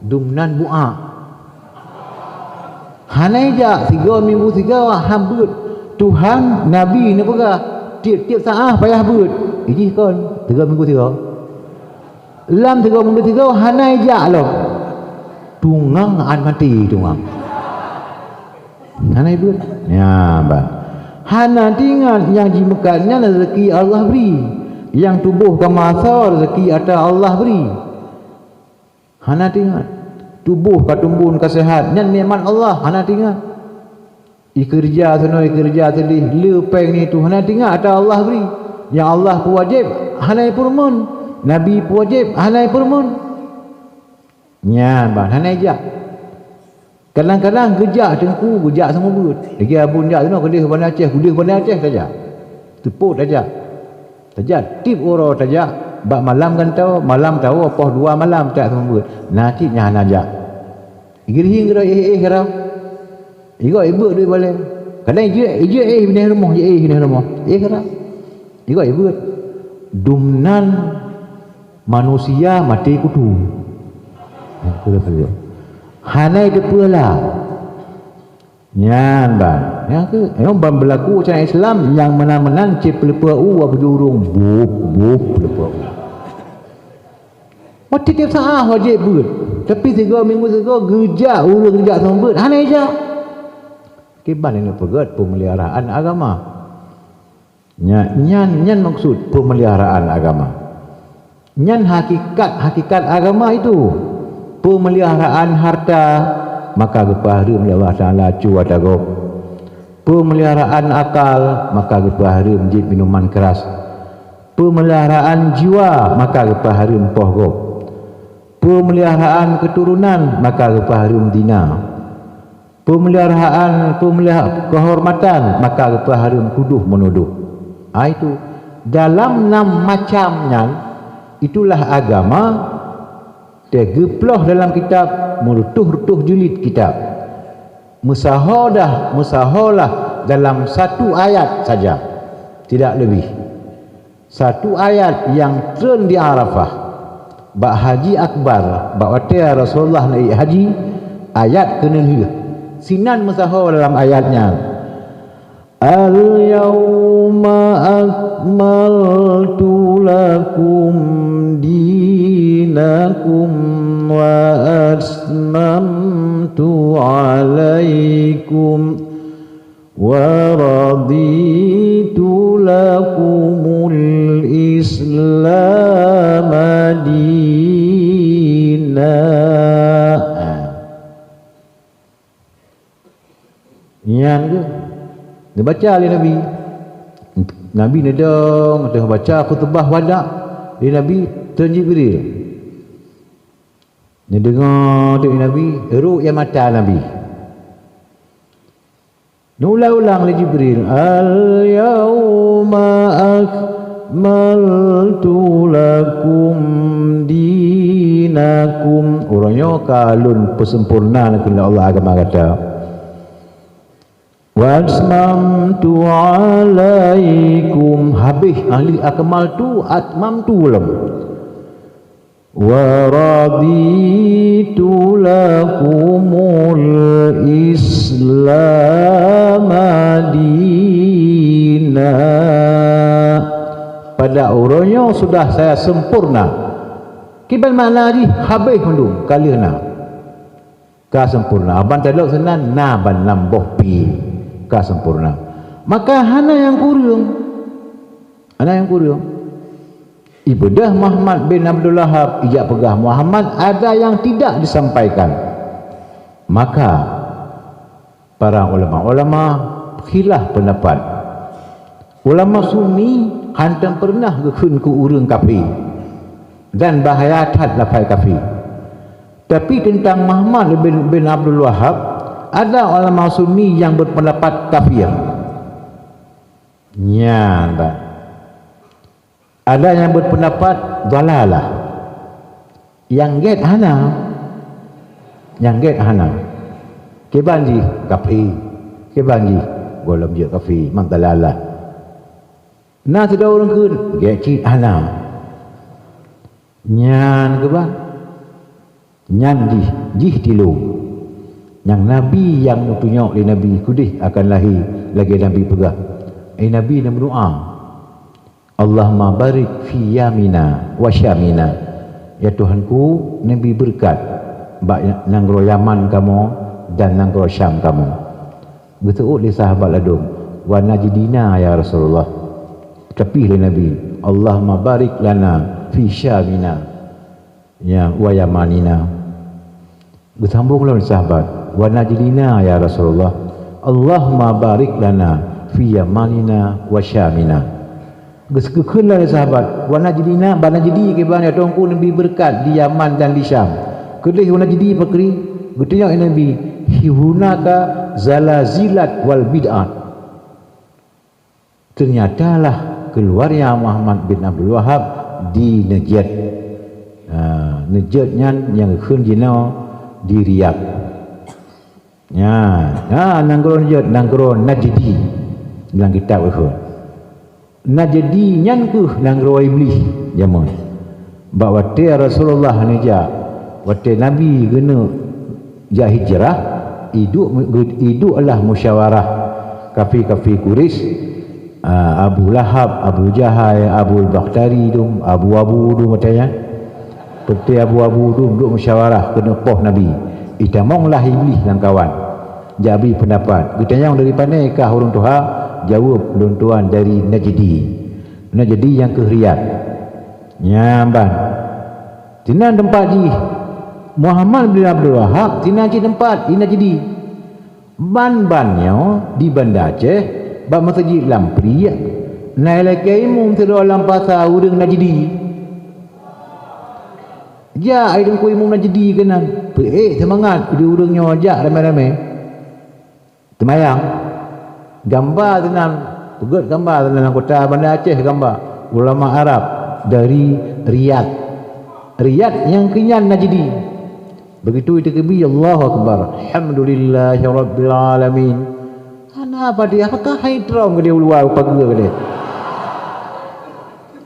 dumnan bu'a hanajak 3 minggu hambut Tuhan Nabi ni pegah tiap-tiap saat payah but ijih kon 3 minggu lam 3 minggu hanajak loh tungang an mati tungang hanai but ya bang hana tinggal yang jimekannya rezeki Allah beri. Yang tubuh ke masa rezeki ada Allah beri. Hana tinggal. Tubuh ke tumbun ke sehat. Yang nikmat Allah. Hana tinggal. Ikerja sana, ikerja tadi. Lepeng ni tu. Hana tinggal ada Allah beri. Yang Allah pun wajib. Hana purmun. Nabi pun wajib. Hana purmun. Nyan bang, hanai jak. Kadang-kadang gejak tengku, gejak semua berut. Lagi abun jak tu nak kedih Bandar Aceh, kedih Bandar Aceh saja. Tepuk saja. Saja tip oro saja. Bak malam kan tahu, malam tahu apa 2 malam tak semua berut. Nanti nyan ajak. Giri kira kira. Igo ibu dia balik. Kadang ije bini rumah, bini rumah. Kira. Igo ibu. Dumnan manusia mati kutu. Kira. Hanai depalah. Nyan bang. Yang ke yang bang berlaku cara Islam yang menang-menang cip lepa apa jurung buk lepa. Mati tiap saat wajib ber. Tapi 3 minggu sego gejak urang gejak sombet. Hanai je. Kiban ini pegat pemeliharaan agama. Nyan maksud pemeliharaan agama. Nyan hakikat agama itu. Pemeliharaan harta maka gepaharum Allah Taala cuat agok. Pemeliharaan akal maka gepaharum jid minuman keras. Pemeliharaan jiwa maka gepaharum pohgok. Pemeliharaan keturunan maka gepaharum dina. Pemeliharaan kehormatan maka gepaharum kuduh menuduh. Itu dalam 6 macamnya itulah agama. Dia geploh dalam kitab merutuh-rutuh jilid kitab. Musaholah dalam 1 ayat saja, tidak lebih. 1 ayat yang turun di Arafah, bak haji akbar, bak watia Rasulullah naik haji, ayat kena hidup. Sinan musaho dalam ayatnya. Al-yawma akmaltu lakum dinakum wa atmamtu alaikum wa raditu lakumul Islam dina. Yang ke? Dia baca oleh Nabi nedong, dia baca khutbah wadak dia Nabi Tuan Jibril. Dia dengar dia Nabi, eruk yang mata Nabi. Ulang-ulang oleh Jibril, al-yawma akmaltu lakum dinakum. Orangnya kalun persempurnaan kepada Allah agama kata. Wa atmamtu alaikum, habis ahli akmal tu atmam tu belum. Wa raditu lakumul Islam dina. Pada orangnya sudah saya sempurna. Kibal makna di habis mendung kaliana. Ka sempurna. Abang telok senan na ban lamboh pi. Ka sempurna. Maka hana yang kurang ibadah Muhammad bin Abdul Wahab ijak pegah Muhammad ada yang tidak disampaikan. Maka para ulama-ulama khilaf pendapat. Ulama Sunni hantam pernah gekun ku urang kafir dan bahaya tad lafai kafir. Tapi tentang Muhammad bin Abdul Wahab ada ulama Sunni yang berpendapat kafir. Ada yang berpendapat dalalah. Yang get hana. Kebanji kafir. Kebanji golem je kafir, mang dalalah. Nah sudah orang kun get cit hana. Nyan ke bang? Nyan jih tilung. Yang Nabi yang tunjuk oleh Nabi kudih akan lahir lagi Nabi pegah. Nabi nak berdoa. Allahumma barik fi yamina wa syamina. Ya Tuhanku, Nabi berkat nanggro Yaman kamu dan nanggro Syam kamu. Betul oleh sahabat ladum. Wa najdina ya Rasulullah. Tapi oleh Nabi, Allahumma barik lana fi syamina ya wa yamanina. Bersambung oleh sahabat. Wa najdina ya Rasulullah, Allahumma barik lana fi yamanina wa syamina. Geskekeunlah sahabat, wa najdina ba najdi ke bang ya Tuhanku Nabi berkat di Yaman dan di Syam. kedih Najdi pakri gutanya Nabi hunaka zalazilat wal bid'at. Ternyatalah keluarnya Muhammad bin Abdul Wahab di Najd. Najdnya yang khunjina di Riyadh. Nanggro Najd, nanggro Najdi dalam kitab itu. Najdi nyan ke nanggro iblis zaman. Bahawa Rasulullah nija waktu Nabi gena ja hijrah hidup adalah musyawarah kafi Quraisy, Abu Lahab, Abu Jahal, Abu Bakhtari dum, Abu matanya. Peti Abu dum duk musyawarah kena poh Nabi. Itamonglah iblis dan kawan. Jabi pendapat. Kitanya yang dari pandai kah orang Tuhan jawab luntuan dari Najdi yang ke Riyadh. Nyamban. Tina tempat ji Muhammad bin Abdul Wahab tina ji tempat di Najdi. Ban-bannya di Banda Aceh ba masjid Lampri. Nailai mum tero lampasa urang Najdi. Ja aidung ku imam Najdi kenan. Semangat di urangnya ajak ramai-ramai. Temayang. Gambar tenang, pegut gambar dalam kota Banda Aceh gambar ulama Arab dari Riyadh. Riyadh yang kenyan Najdi. Begitu itu kebi Allahu Akbar. Alhamdulillahirabbil alamin. Ana apa dia? Apakah haidrom ke dia luar pagi ke dia?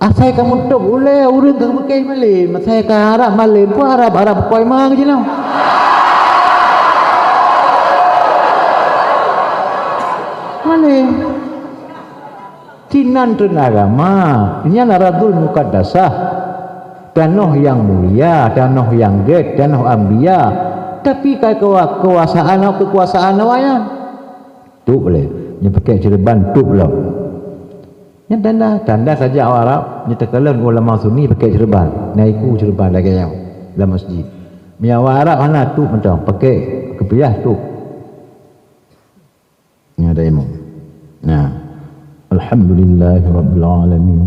Asai kamu tok boleh urang ke bekai malay. Masai ke Arab malay pun Arab koi mang je noh. Malay. Tinan tu agama. Ini Aradul Muqaddasah. Tanah yang mulia, tanah yang gek, tanah anbiya. Tapi kekuasaan awayan. Tu boleh. Dia pakai cerban tu pula. Yang tanda saja orang Arab. Dia terkalan ulama Sunni pakai cerban. Naiku cerban lagi yang dalam masjid. Orang Arab mana tu macam pakai kepiah tu. Ini ada imam. Nah, alhamdulillahirabbil alamin.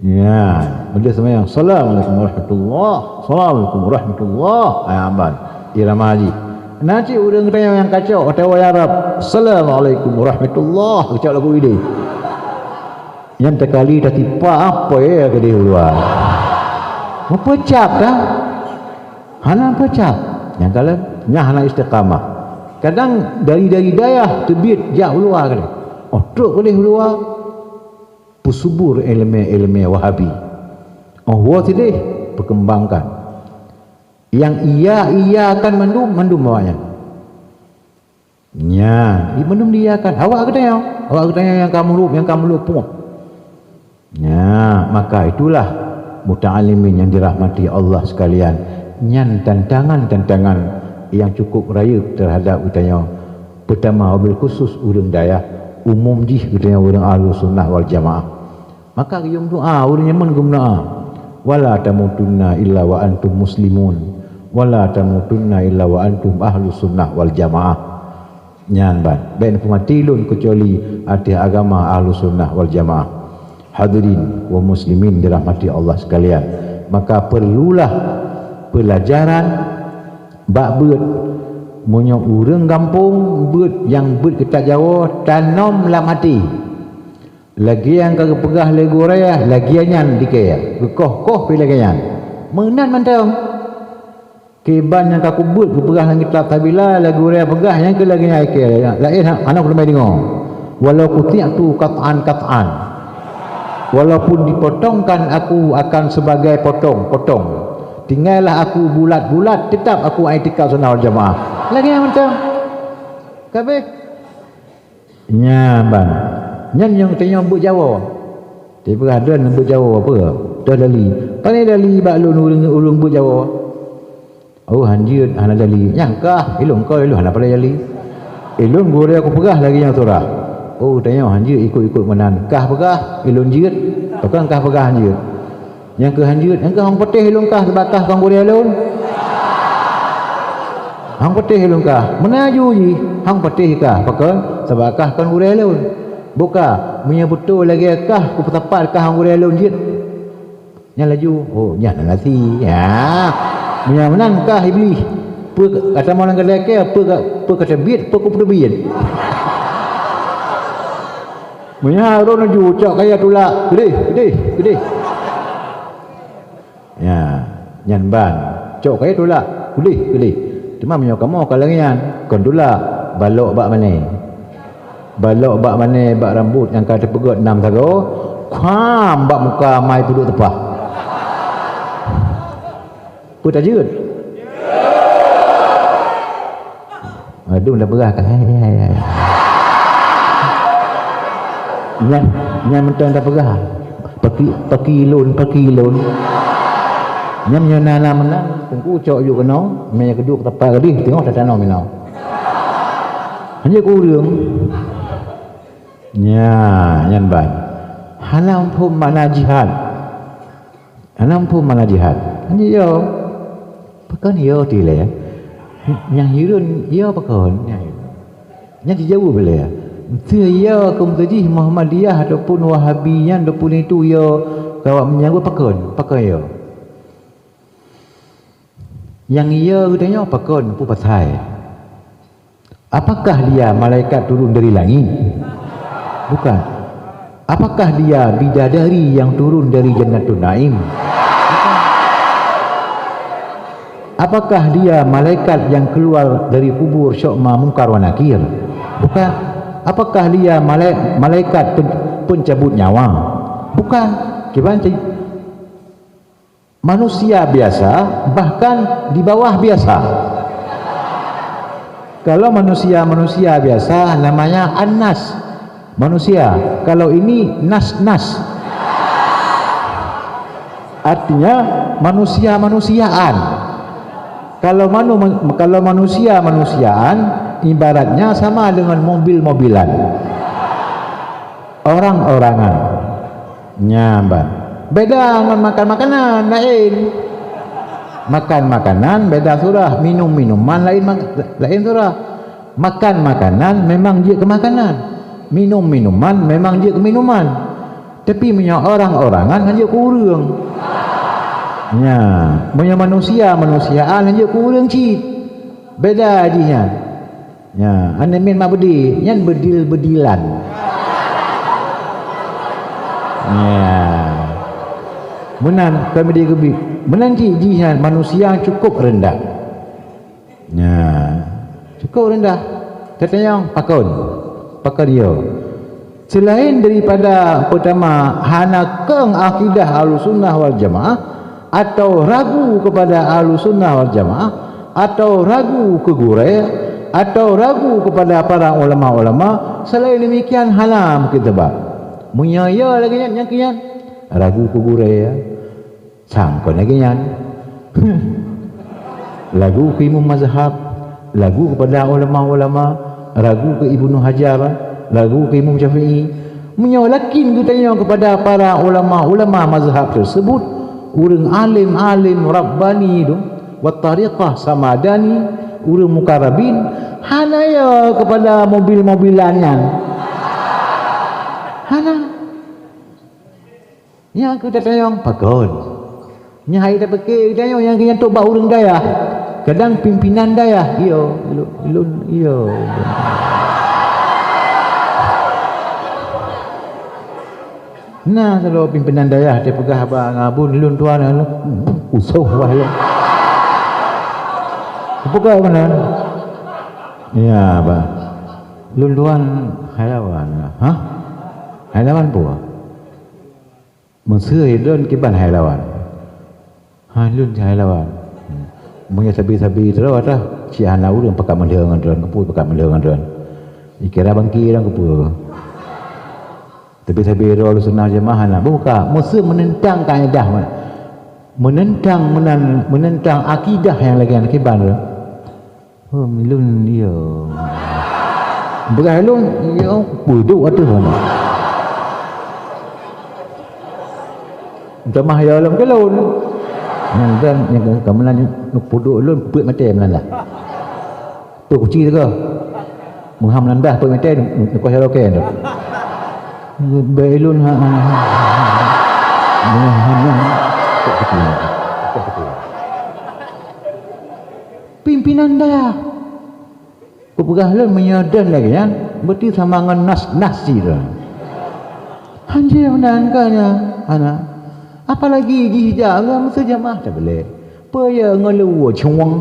Ya, benda sembahyang. Assalamualaikum warahmatullahi. Assalamualaikum warahmatullahi. Aman. Irama haji. Nanti urang tanya yang kacau atau orang Arab. Assalamualaikum warahmatullahi. Kacau lagu ini. Yang terkali dah tipa apa ya ke dia luar. Apa cap dah? Hana apa cap? Yang kalau nyah istiqamah. Kadang dari dayah terbit jak luar ke dia. Oh, truk boleh luar. Pusubur ilmu Wahabi. Oh, wa tidih perkembangkan. Yang ia akan mendum bawanya. Nya, mendum dia akan. Awak tanya yang kamu lup pun. Ya, maka itulah muta'alimin yang dirahmati Allah sekalian. Nyan tantangan yang cukup raya terhadap utanya. Pertama, wabil khusus urang dayah umum jih utanya urang Ahlus Sunnah wal Jamaah. Maka qiyam doa urang Yaman gumna. Wala tamutunna illa wa antum muslimun. Wala tamutunna illa wa antum Ahlus Sunnah wal Jamaah. Nyan ban. Ben pematilun kecuali arti agama Ahlus Sunnah wal Jamaah. Hadirin wa muslimin dirahmati Allah sekalian. Maka perlulah pelajaran bab beut munyo urang kampung beut yang beut ketak Jawa tanam dalam hati. Lagi yang kagak pegah lagu raya lagi nyan dikaya. Gekoh pi lagi nyan. Menan mantau. Keban yang kaku beut pegah langit tabila lagu raya pegah yang ke lagi nyan ke. Lain anak belum dengar. Walau kutiak tu qat'an. Walaupun dipotongkan aku akan sebagai potong. Tinggallah aku bulat-bulat, tetap aku i'tikaf sunnah wal jamaah. Lagi yang macam kabeh. Nya ban. Nyan yang tanya buat Jawa. Tiba ada buat Jawa apa? Dah dali. Pandai dali baklun ulung buat Jawa. Oh hanjir hana dali. Nyangkah ilung hana pandai dali. Ilung gore aku pegah lagi yang surah. Oh tanya hanjir ikut menan kah pegah ilun jir bukan kah pegah hanjir yang ke hanjir yang ke hang petih ilun kah sebakah kang boleh ilun hang petih ilun kah menaju ji hang petih kah pakai sebakah kang boleh ilun buka punya betul lagi kah ku tepat kah hang boleh ilun jir yang laju oh nya nasi ya Yang menankah iblis? Kata orang kedai ke apa kata biat apa ku biat. Punya orang ju cak kaya tula. Gede. Ya, nyan ban. Cak kaya tula. Gede. Cuma punya kamu kalangan kon tula balok bak mana? Balok bak mana bak rambut yang kata pegot 6 tago. Kham bak muka mai duduk tepah. Apa tajud? Aduh dah berah kan. Yang mentang dah berah. Pakilun. Yang menyana menang tunggu cok ju kena, mai keduk tepat kali tengok tak tanam minau. Hanya kurang. Ya, yan ban. Halam pun mana jihad. Hanya yo. Pakan yo tile. Yang hirun yo pakan. Yang dijauh boleh. Tia yo kumtadi Muhammadiyah ataupun Wahabiyan ataupun itu yo kawak menyanggut pakan yo. Yang ia katanya pakon pu pasai. Apakah dia malaikat turun dari langit? Bukan. Apakah dia bidadari yang turun dari Jannatul Naim? Bukan. Apakah dia malaikat yang keluar dari kubur Syu'ma Munkar wa Nakir? Bukan. Apakah dia malaikat pencabut nyawa? Bukan. Gimana? Manusia biasa, bahkan di bawah biasa. Kalau manusia biasa namanya An-Nas, manusia. Kalau ini Nas. Artinya manusiaan. Kalau manusiaan ibaratnya sama dengan mobil-mobilan, orang-orangan. Nyambat. Beda dengan makan makanan lain. Makan makanan beda surah, minum minuman lain surah. Makan makanan memang dia ke makanan, minum minuman memang dia ke minuman. Tapi punya orang-orangan hanya kurang. Ya, punya manusiaan hanya kurang cik. Beda dia. Ya, ane min mabdi, yan bedil-bedilan. Ya. Menan kami dia gebi. Menan jihan manusia cukup rendah. Ya. Cukup rendah. Katanya pakon dia. Selain daripada pertama hana keng akidah Ahlussunnah wal Jamaah atau ragu kepada Ahlussunnah wal Jamaah atau ragu ke Guraya atau ragu kepada para ulama-ulama, selain demikian halam kita bah. Munyaya lagi yang kian ragu ke Guraya sangkon lagi nyan lagu ke Imam Mazhab, lagu kepada ulama-ulama, ragu ke Ibnu Hajar, lagu ke Imam Syafi'i. Menyolakin katanya kepada para ulama-ulama mazhab tersebut, urang alim-alim rabbani itu wa tariqah samadani, urang mukarrabin hanaya kepada mobil-mobilannya. Hana yang kita tayang pakon nyai tak pakai tayang yang tu bau urang daya, kadang pimpinan daya iyo nah kalau pimpinan daya dia pegah abang abun lun tuan usuh wah lo pegah mana ya abang lun tuan halawan halawan pun Mesir lun kiban halawan lun halawan punya sabi-sabi terus dah si anak urang pakai mendengan tuan kepu pakai mendengan tuan dikira bangki dan kepu. Tapi Ahlu Sunnah Jamaah nak buka Musa menentang kaedah, menentang akidah yang lagi anak kiban tu. Oh milun dia. Beralun dia puduk atuh mana. Jamaah ya alam kelun. Dan yang kemenan nuk puduk lun put mati menan lah. Tu kuci tu ke. Muham nandah put mati nuk kuah roken tu. Belun pimpinan dah Kupegahlan menyadan lagi ya. Berarti sama dengan nasi dah. Anjir menangkannya anak. Apalagi jihja agama sejamaah tak boleh. Paya ngeluwa cuang.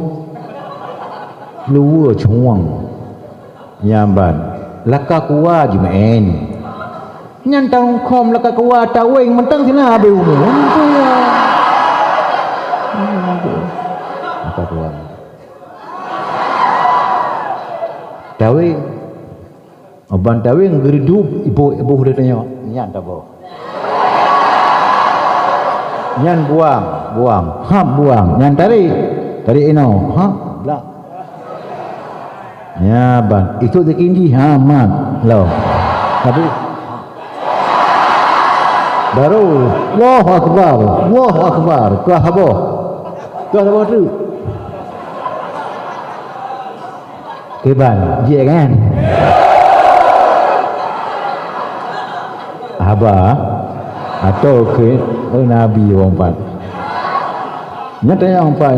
Luwa cuang. Nyamban. Laka kuah je main. Nyantang kom laka kuah tawing mentang sina habis umur. Paya. Apa tuan? Tawing abang tawing gerdup ibu dia tanya nyan tak apa nyan buang buang nyan tarik ino belak ya bang itu terkindi mat lo tapi baru Allahu akbar kuah apa tu keban je kan Abah atau ke Nabi orang empat nyata yang empat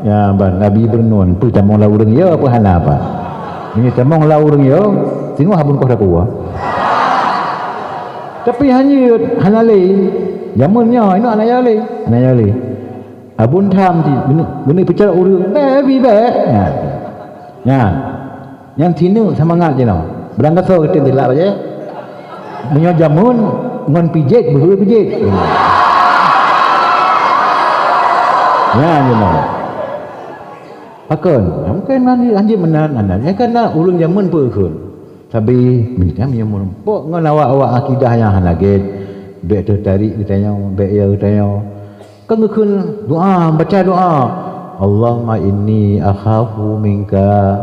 ya ban Nabi bernun tu tamong lau urang ya apa hana apa ini tamong lau urang ya tengok habun kau dah kuah tapi hanya hanale zamannya ini anak yale abun tham thì benda bicara urang baby ya yang tinu semangat je no berangkat so kita delak aja menyo jamun ngon pijit berhulu pijit ya je no pakon mungkin nanti anjir menan anak ya kan ulun jamun pun tapi minta menyamun pok ngon awak akidah yang hanaget bek tertarik ditanya bek ya ditanya kan ngekun doa baca doa Allahumma inni akhafu minka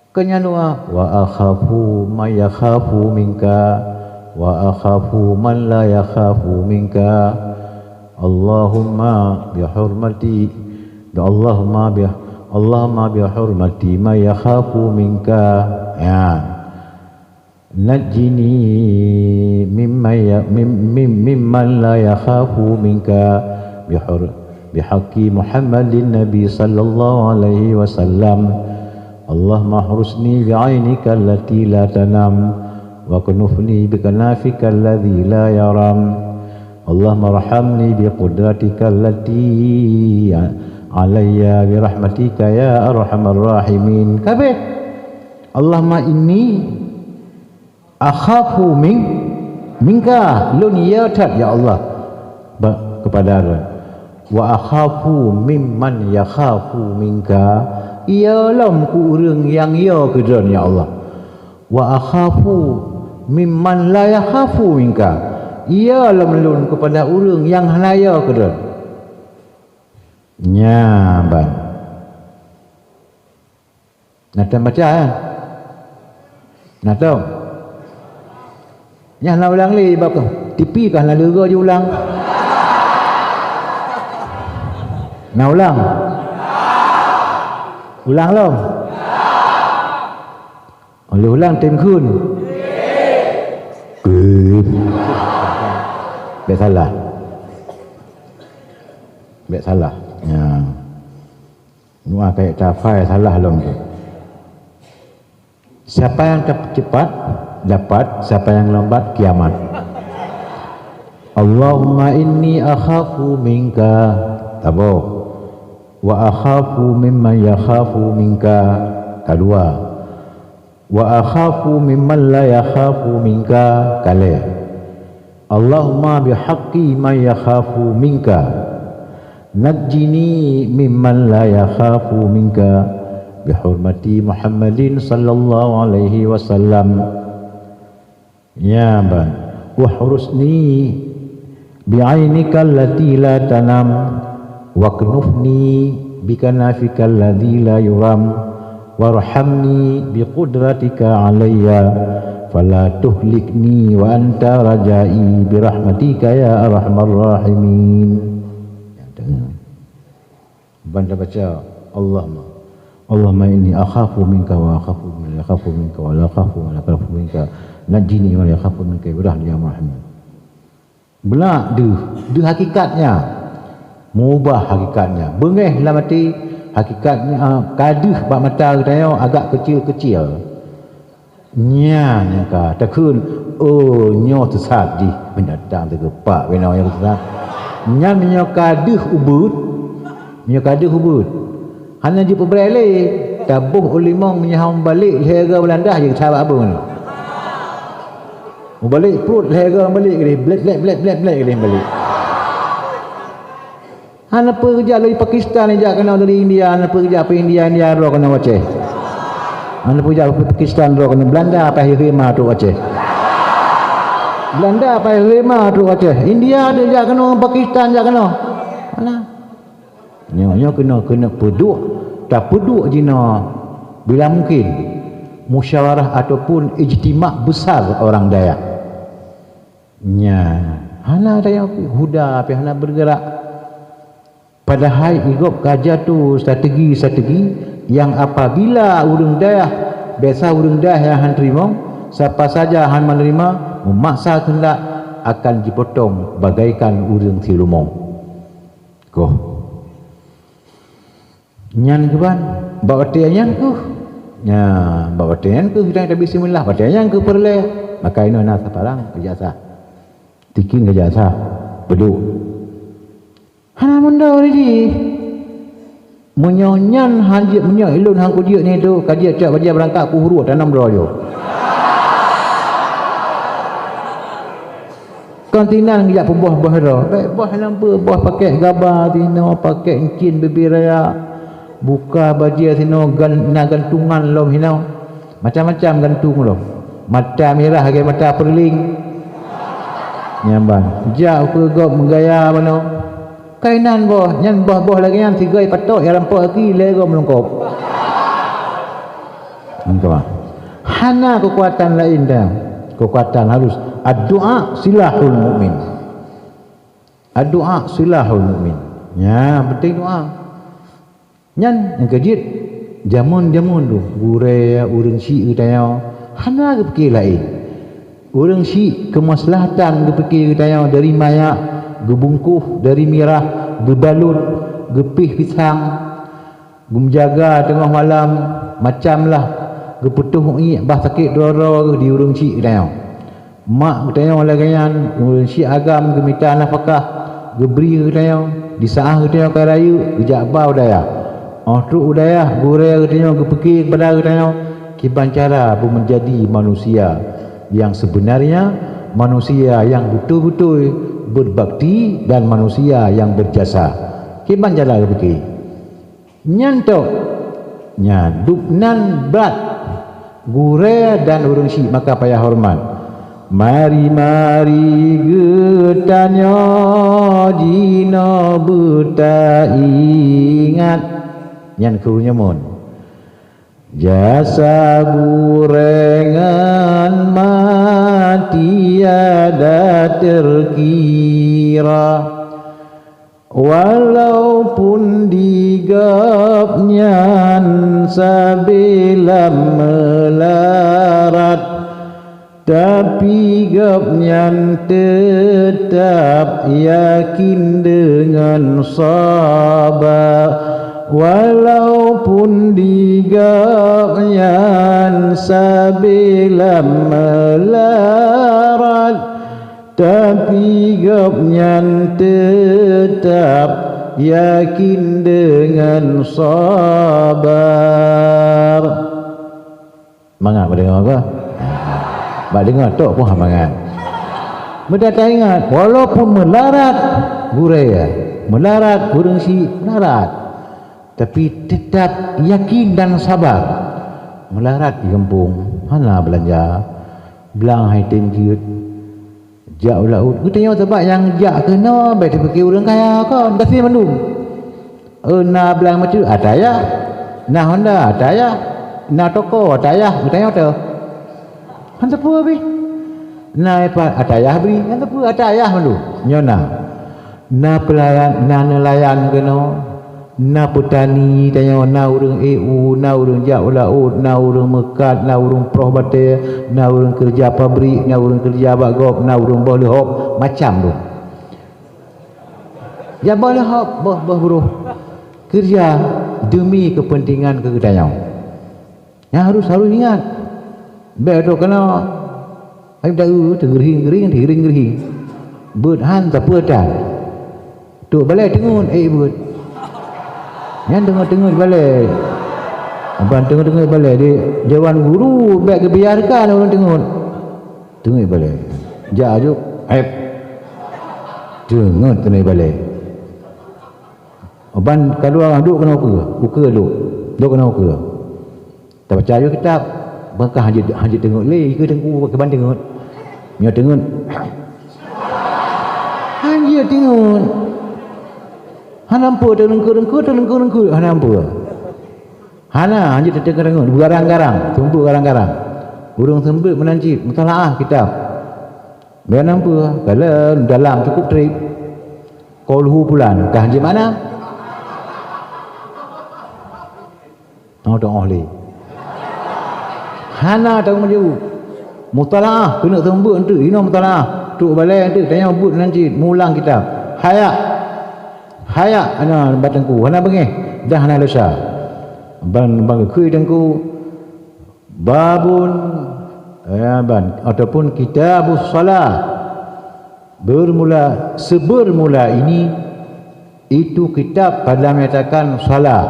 kanya doa wa akhafu ma yakhafu minka wa akhafu man la yakhafu minka Allahumma bihurmati Allahumma bihurmati ma yakhafu minka ya najjini mimman la yakhafu minka bihaqi Muhammadin Nabi sallallahu alaihi wasallam Allahumma hurusni bi'ainika allati la tanam wa kunufni bikanafika alladhi la yaram Allahumma rahamni biqudratika allati alayya birahmatika ya arhamar rahimin kabeh Allahumma inni akhafu minka lun yatat ya Allah kepada wa akhafu mimman yakhafu minka ialam ku urang yang ya kedon ya Allah wa akhafu mimman la yakhafu minka ialam lun kepada urang yang hanaya kedon nya ban nak baca kan nak tahu yang nak ulang ni bab tipi kah nak lega je ulang nak ulang? Ulang belum? Oleh ulang tim kun? Baik salah ya nuah kayak cafai salah belum tu siapa yang cepat dapat siapa yang lambat kiamat Allahumma inni akhafu minka tabo wa akhafu mimman yakhafu minka kedua wa akhafu mimman la yakhafu minka kale Allahumma bihaqqi man yakhafu minka najjini mimman la yakhafu minka bihurmati Muhammadin sallallahu alaihi wasallam ya ban wa hurusni bi'ainika allati la tanam waknufni bikanafika alladhi la yuram warhamni biqudratika alayya fala tuhlikni wa anta rajai birahmatika ya arhamar rahimin banda baca Allahumma inni akhafu minka wa akhafu man yakhafu minka wa la akhafu wa la akhafu minka najini wa la akhafu minka birahmatika ya arhamar belak de hakikatnya mengubah hakikatnya bengih lah mati hakikatnya kaduh bak mata kita agak kecil-kecil nya ka takun nyo tersat di mendatang tergepak bina yang tersat nya nyo kaduh ubud hanya ji pebrele tabuh ulimong menyaham balik leher Belanda je sahabat apa ni balik perut leher balik ke blek ke balik hana kerja dari Pakistan ni jak kena dari India hana kerja apa India ro kena waceh hana kerja Pakistan ro kena Belanda apa hirima tu waceh Belanda apa hirima tu waceh India dia jak kena Pakistan jak kena mana nyo kena peduk tak peduk jina bila mungkin musyawarah ataupun ijtima' besar orang Dayak nya hana Dayak huda api hana bergerak padahal igop kaja tu strategi yang apabila urang Dayak biasa urang Dayak yang han terima siapa saja han menerima memaksa kehendak akan dipotong bagaikan urang silumong koh nyan keban bawa tianyan ku nya bawa tian ku kita bismillah bawa tianyan ku perle maka ini nak separang kejasa tiking kejasa beduk hana menda ni menyonyan hanjit menyo ilun hang kudiuk ni tu kadia cak badia berangkat ku huru tanam royo kontinan ngejak buah ro buah nampa buah pakai gabar tino pakai encin bibir raya buka badia tino gantungan lom hinau macam-macam gantung lom mata merah ke mata perling nyambang jak ke gop menggaya mano kainan boh nyan boh lagi yang tiga patok yang rampak lagi lego melengkop engkau hana kekuatan lain dah kekuatan harus ad-du'a silahul mukmin ad-du'a silahul mukmin ya penting doa nyan yang kejit jamun tu gure urang si kita hana ke fikir lain urang si kemaslahatan ke fikir kita dari maya gebungkuh dari mirah gebalut gepih pisang menjaga tengah malam macamlah geputuh ni bah sakit doro di urang si kita mak kita lagian urang si agam gemita nafkah geberi kita disaah kita ke rayu gejak bau daya tu udaya gure kita gepikir kepada kita kiban cara menjadi manusia yang sebenarnya manusia yang betul-betul berbakti dan manusia yang berjasa kiban jala fikir nyantok nya duknan bat gure dan urang si maka payah hormat mari getanyo jino buta ingat nyan kurunya mon jasa gurengan mati ada terkira walaupun digapnyan sabilam melarat tapi gapnyan tetap yakin dengan sabar walaupun digapnyan sabilam melarat tapi gapnyan tetap yakin dengan sabar mangat mendengar apa? Bak dengar tok pun hamangan mereka tak ingat walaupun melarat guraya melarat urang si melarat tapi tetap yakin dan sabar melarat di kampung hana belanja belang hai tenjut jak ulaut kita tengok sebab yang jak kena baik dipikir orang kaya kan dah sini mandum na belang macam ataya na Honda ataya na toko ataya kita tengok tu hanta pu abi na apa ataya beri hanta pu ataya mandum nyona na pelayan na nelayan kena na petani tanya na urang EU na urang jak laut na urang mekat na urang proh bate na urang kerja pabrik na urang kerja bagop na urang boleh hop macam tu ya boleh hop boh buruh kerja demi kepentingan kedayang. Yang harus ingat. Baik tu kena ai tahu tergering. Beut han tak pedan. Tu balai tengun beut. Yang tengok balai. Abang tengok balai di Dewan Guru baik kebiarkan orang tengok balai. Jaju tengok balai. Abang kalau orang duk kena uka duk kena uka. Tak percaya kitab bakal hanya tengok le ke tengok ke banding tengok. Nya tengok. Hanya tengok. Hanampu tengku hanampu. Hana hanya tengok garang-garang, tumbuk garang-garang. Burung sembut menancip mutalaah kitab. Biar nampu kalau dalam cukup trip. Kolhu bulan kah hanya mana? Dah ahli. Hana tahu menjauh. Mutalaah kena sembut tu, ini mutalaah. Tu balai tu tanya but nanti mulang kitab. Haya ana batangku. Hana bengih dah hana dosa. Bang kui dengku babun ataupun kitabus salah bermula ini itu kitab pada menyatakan salah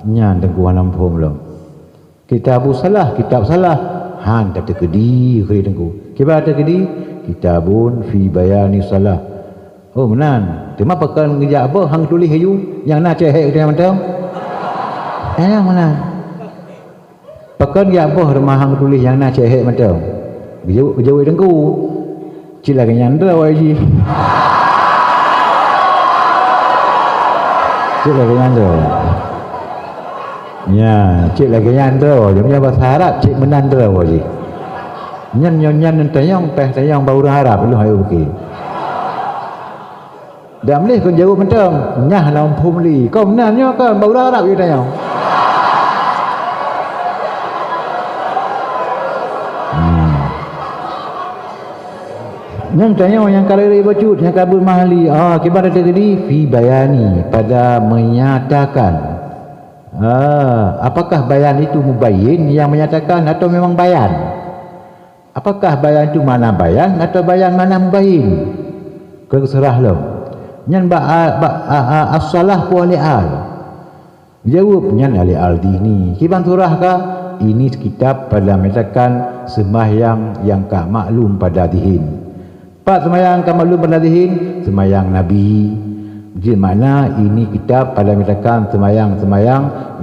nya dengku hanam belum kitabus salah kitab salah han tak terkedi kui dengku kiba terkedi kitabun fi bayani salah oh menan tema pakan ngejak apa hang tulis hayu yang nak cehek dia macam mana? Pakan dia apa remahang tulis yang nak cehek macam. Jauh dengku. Cila kenyandra waji. Cila kenyandra. Ya, cila kenyandra. Dia bahasa Arab cik menandra waji. Nyan tayang bau Arab lu hayu okey. Dah boleh kau jawab macam nyah lawan pumli. Kau menanya kan bau Arab dia tayang. Yang tanya yang kalari bacut yang kabul mahali kibar terjadi fi bayani pada menyatakan apakah bayan itu mubayyin yang menyatakan atau memang bayan apakah bayan itu mana bayan atau bayan mana mubayyin keserah lo nyan as-salah ku al jawab nyan al dini kiban surah ka ini kitab pada menyatakan sembahyang yang ka maklum pada dihin Pak semayang kamalum bernadihin semayang Nabi. Jadi mana ini kitab pada misalkan semayang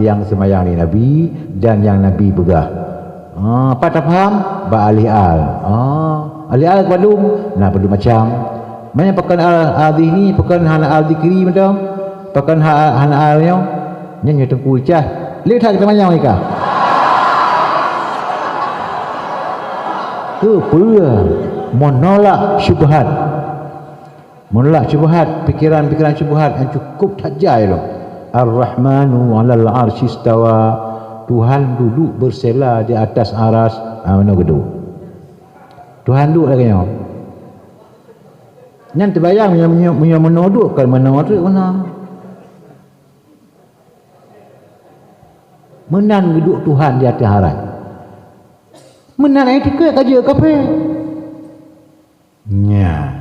yang semayang ni Nabi dan yang Nabi begah. Pak tak faham? Ba ahli al. Ahli al belum. Nah belum macam. Mana pakan al-adhi ni pakan hana al-dikri macam. Pakan hana al-nya. Nyanyi tengku cah. Lihat kita semayang mereka. Tu pula. Menolak syubhat pikiran syubhat yang cukup tajai loh. Ar-Rahmanu 'alal 'arsy istawa. Tuhan duduk bersela di atas aras. Mana gedu Tuhan duduk lagi nyo nyan terbayang yang menodukkan mana tu mana menan duduk Tuhan di atas aras menan itu ke kerja kafe nya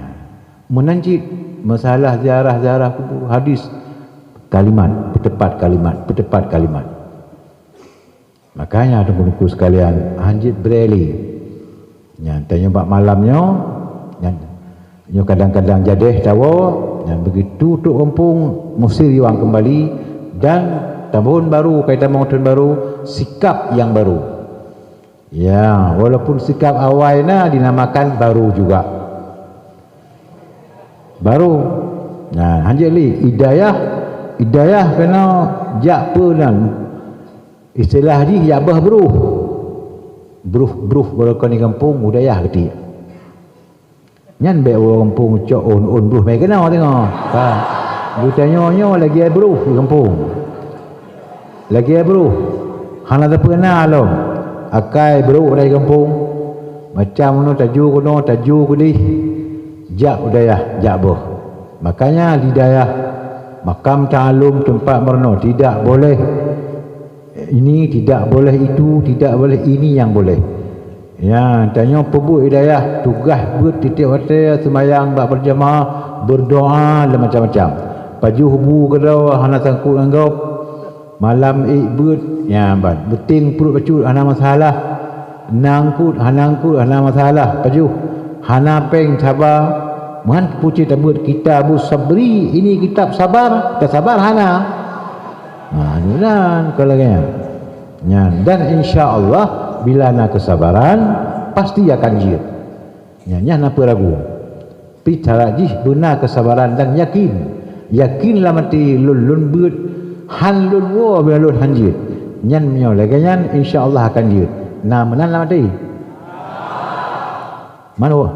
menancik masalah ziarah kubur hadis kalimat bertepat kalimat makanya tunggu sekalian Hanjit Breli nya tanya bab malamnya nya kadang-kadang jadeh tawa yang begitu tuk kampung mesti riwang kembali dan tahun baru kaitan tahun baru sikap yang baru ya walaupun sikap awalnya dinamakan baru juga baru. Nah, hanjali hidayah kena jak penan. Istilah di ya beruh kalau kau ni kampung budaya gede. Nyan be orang kampung cok on bruh mai kena tengok. Ha. Butanyo lagi bruh di kampung. Lagi bruh. Hana tak pernah lo. Akai bruh dari kampung. Macam no taju ku ni. Jak udayah, jak boh. Makanya hidayah makam ta'alum tempat merenung tidak boleh ini, tidak boleh itu, tidak boleh ini yang boleh. Ya, tanya pebuk hidayah tugas buat titik hotel sembahyang bak berjamaah berdoa dan macam-macam. Paju hubu kedau hana sangkut anggap malam buat ya ban beting perut bacut hana masalah. Nangkut hana masalah. Paju hana peng sabar. Man puci tabut kitabus sabri, ini kitab sabar, tak sabar hana. Dan kalau ya, dan insya-Allah bila nak kesabaran pasti akan jid. Nya napa ragu. Pi cara jih benar kesabaran dan yakinlah mati lun beut han lun wo bila lun han jid. Nyan menyo lagi nyan insya-Allah akan jid. Nah menan lah mati. Mana wo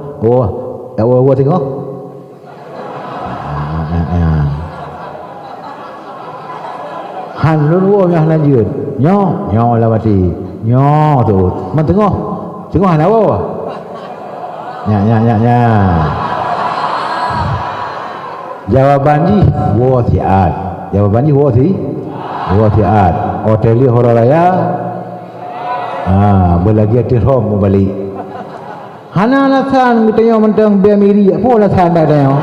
tengok. Han lun wo yang han jid. Nyo lah mati. Nyo tu man tengok hana wo nya jawaban di wo tiat hotel di horolaya belagi hati rom balik hana alasan mitanya mentang biamiri apa alasan dah tanya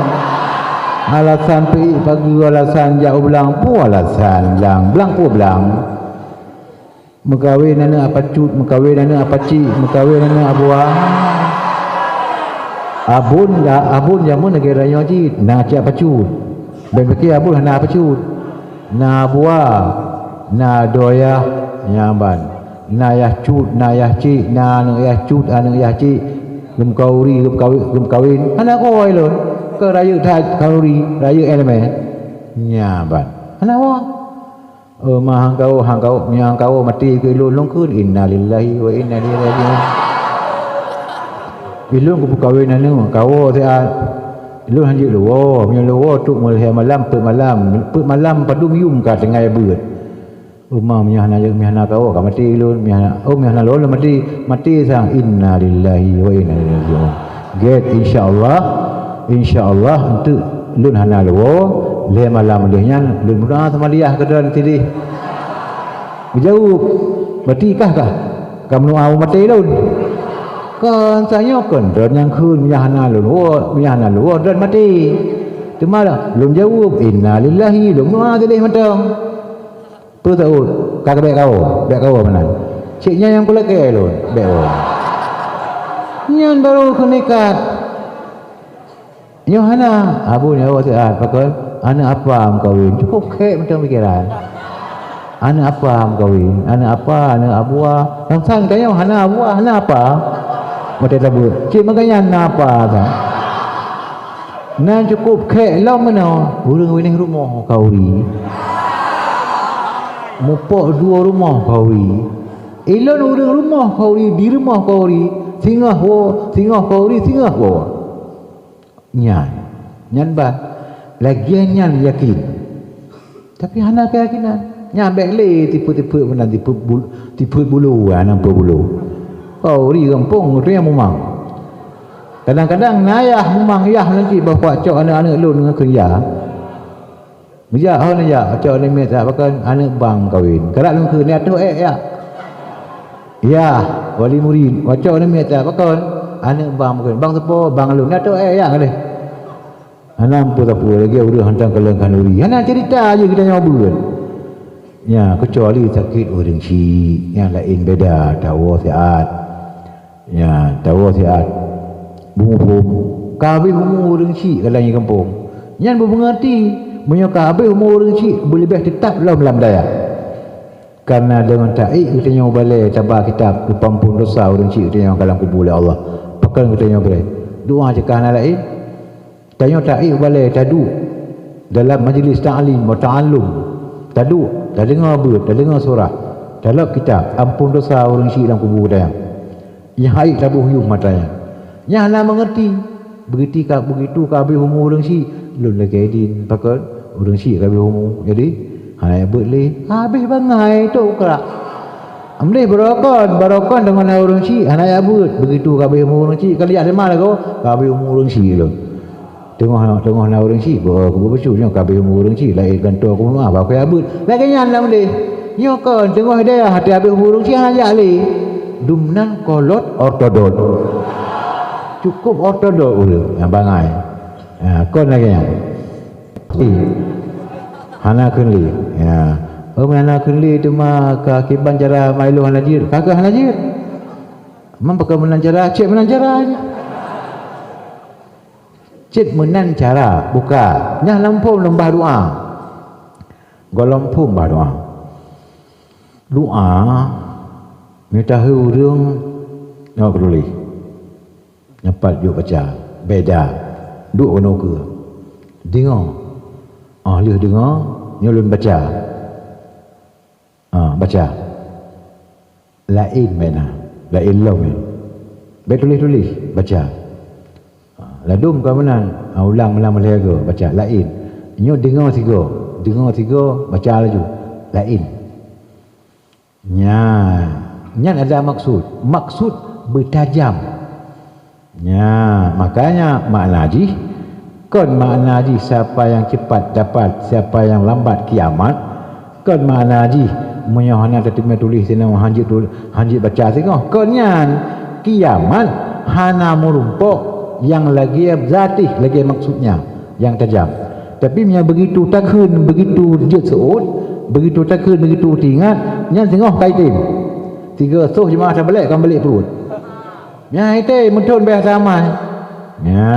alasan pi pagi alasan jauh belang pu alasan belang pu belang megawin nana apa cut, megawin nana apa cik, megawin nana abuah abun jamun negara yang cik na cik apa cut ben fikir abun na apa cut na abuah na doya nyamban na yah cut, na yah cik, na yah cut, na yah cik gem kawin anak koi lon ke raya thai kauri raya elemen nyamban anak wa hang kau mati ke ilun longkun innalillahi wa inna ilaihi raji'un ilun ku kawin anu kau seat ilun hanjit luo punya luo tuk mulai malam padung yum ka tengai beut umah punya hana kau ka mati ilun punya hana lo mati sang innalillahi wa inna ilaihi raji'un get insyaallah untuk lun hana luo le malam lehnya lun mudah sama liah ke dalam tidih berjauh berarti kah kamu au mati lun kan saya kan dan yang kun nyahana lun dan mati temala lun jauh innalillahi lun mudah tidih matang tu tahu kak bek kau mana ciknya yang kula ke lun bek nyan baru kenikat Yohana abu nyawa sehat pakal anak apa kawin cukup kek macam pikiran anak apa kawin anak abuah yang sang kaya anak abuah anak apa mata tabu cik makanya anak apa tak nan cukup kek lau mana urang wining rumah kauri mupok dua rumah kauri ilon urang rumah kauri di rumah kauri singgah kauri nyan ba lagian nyan yakin tapi hana keyakinan nyabek le tipu-tipu benar tipu bulu nampak bulu kau ri kampung dia memang kadang-kadang nayah memang yah nanti bawa cok anak-anak lu dengan kerja ya cok ni met pakai anak bang kawin kerak lu ke ni atuh ya wali murid cok ni met pakai anak bang sepo bang lu ni atuh kali anak apa lagi udah hantar ke kanuri anak cerita aja kita ngobrol ya kecuali sakit orang si yang lain beda tahu sihat bumbu kabeh umur orang si kalau yang kampung yang mengerti punya kabeh umur orang si boleh tetap dalam daya karena dengan taik kita yang balik tabah kitab kepampun dosa orang si kita yang kalam kubur oleh Allah pakai kita yang boleh doa cakap anak lain tanya taik balik tadu dalam majlis ta'lim wa ta'allum tadu dah dengar surah dalam kitab ampun dosa orang syirik dalam kubur dia yang haik tabuh yum matanya yang nak mengerti begitu kabeh umur orang syirik lun lagi din pakai orang syirik kabeh umur jadi hanya boleh habis bangai tu kerak amleh barokan dengan orang syirik hanya buat begitu kabeh umur orang syirik kali ada mana kau kabeh umur orang syirik lu tengah na orang si aku bercunya kabeh orang si lain kantor aku apa aku abut lagi nyan lah boleh nyo kan tengah dia hati habis orang si ajak le dumnan kolot ortodot cukup ortodot urang yang bangai kon lagi yang hana kunli ya mana kunli tu mah kakiban cara mailu hanajir kagak hanajir pakai menan cara cek menan cara cek menan cara buka nyah lampau lembah doa golampum bah doa minta urang nak peduli nyapat juk baca beda duk ono ke dengar lihat dengar nyolun baca baca lain mana lain lau baik tulis baca ladum ke mana ulang malam melaga baca lain nyo dengar tiga baca laju lain nya ada maksud bertajam makanya makna haji kon makna haji siapa yang cepat dapat siapa yang lambat kiamat kon makna haji menyohana terima tulis sini hanjit baca tengok konyan kiamat hana merumpuk yang lagi zatih lagi maksudnya yang tajam tapi yang begitu takun begitu jut seut begitu takun begitu tingat yang tengok kaitin tiga suh jemaah dah balik kan balik perut ya itu mutun biasa amal ya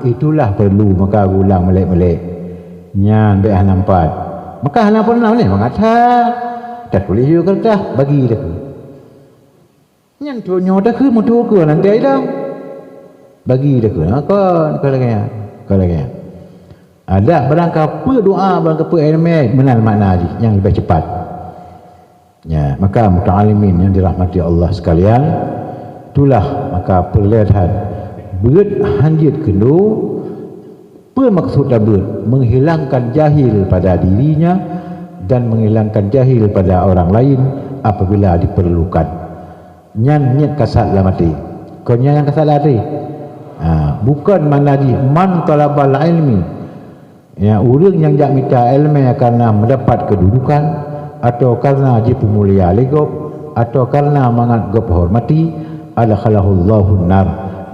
itulah perlu maka ulang melek-melek nyan be nampat maka hana pun nak ni mengata tak tulis juga kertas bagi dah nyan tu nyo dah ke mutu ke nanti dah bagi dah ke kalau lagi ada berangkat doa berangkat ilmu menal makna haji yang lebih cepat ya maka muta'alimin yang dirahmati Allah sekalian itulah maka perlihat berat hanjit kendu bermaksud berat menghilangkan jahil pada dirinya dan menghilangkan jahil pada orang lain apabila diperlukan nyat kasat lah mati kau yang kasat lah mati bukan manaji man talabal ilmi ya orang yang jak minta ilmu karena mendapat kedudukan atau karena jipu mulia legop atau karena mangat gop hormati alakhalahullahu nar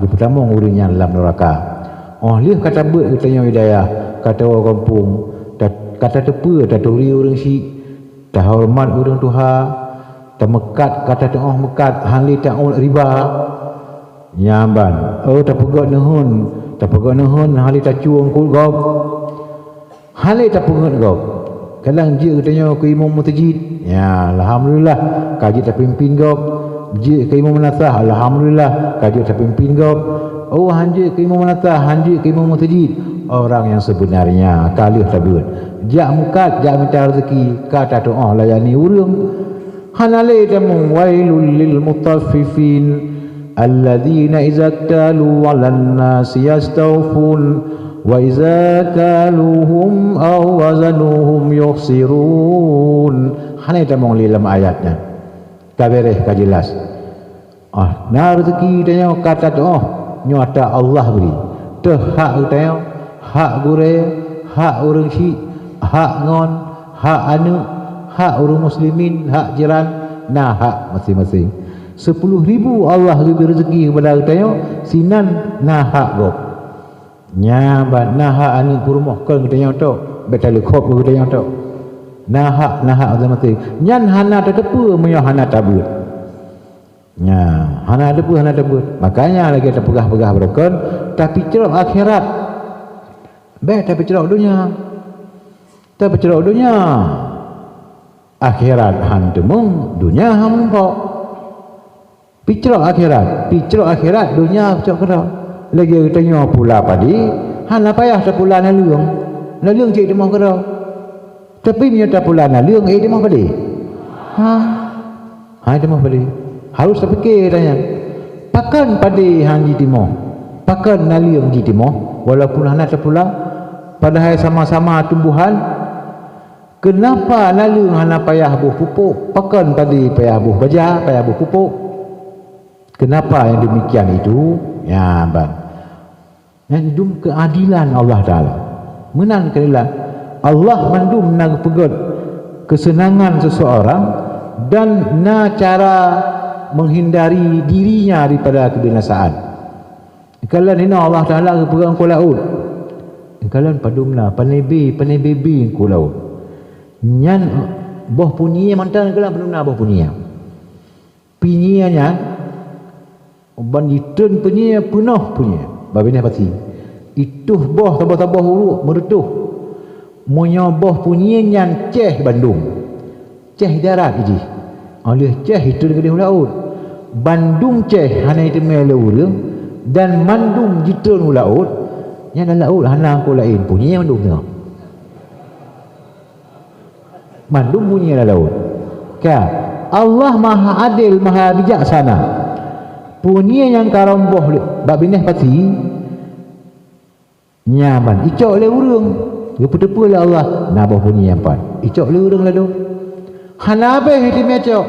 pertama orang yang dalam neraka lihat kata ber katanya hidayah kata orang kampung kata tepa kata turi orang si tak hormat orang Tuhan tak mekat kata tengah mekat hali tak riba nyamban tak pegot nehun hali tak cuang kul gop hali tak pegot gop kadang je katanya ke imam mutajid ya alhamdulillah kaji tak pimpin gop je ke imam nasah alhamdulillah kaji tak pimpin gop hanje ke imam nasah hanje ke imam mutajid orang yang sebenarnya kalih tabut jak mukat jak minta rezeki kata doa layani urang hanale tamu wailul lil mutaffifin alladzina idza talu 'alan nasi yastawfun wa idza kaluhum aw wazanuhum yukhsirun hanale tamu dalam ayatnya kabereh kajelas na rezeki tanya kata doa nyata Allah beri teh hak tanya hak gure hak orang si hak ngon hak anu hak orang muslimin hak jiran hak masing-masing 10,000 Allah beri rezeki kepada kita sinan hak gop nyabat hak anu kurumah kan kita tok betal khop kita tok hak masing-masing nyan hana tetepu menyo hana tabut hana tabut makanya lagi kita pegah-pegah berkon tapi cerok akhirat tapi cerok dunia akhirat hantemung dunia hampok picerok akhirat dunia cerok kena lagi tanya pula padi hana payah tak pula nalung cik demah kena tapi minta pula nalung demah padi demah padi harus terfikir tanya pakan padi hanji timah pakan nalung di timah walaupun hana tak pula padahal sama-sama tumbuhan kenapa lalu hana payah buh pupuk pakan tadi payah buh baja payah buh pupuk kenapa yang demikian itu ya bang yang dum keadilan Allah Ta'ala menang keadilan Allah mandum nak pegot kesenangan seseorang dan na cara menghindari dirinya daripada kebinasaan. Kalau ni Allah Ta'ala pegang ku laut, kalau padumlah panai bebi ku laut nyan boh punya mantan kalau padumlah boh punya pinyianya ban ditun punya penuh punya babinah pasti itu boh tabah-tabah huruf meretuh menyoboh punya nyan ceh Bandung ceh darat je oleh ceh itu dengan laut Bandung ceh hana itu melurung dan mandum jitun laut yang dalam laut hana aku lain punya mandum tengok mandum punya dalam laut kan Allah maha adil maha bijaksana punya yang karomboh babinah pasti nyaman icok le urang gepa-depa lah Allah nabah punya yang pan icok le urang lalu hanabe hiti mecok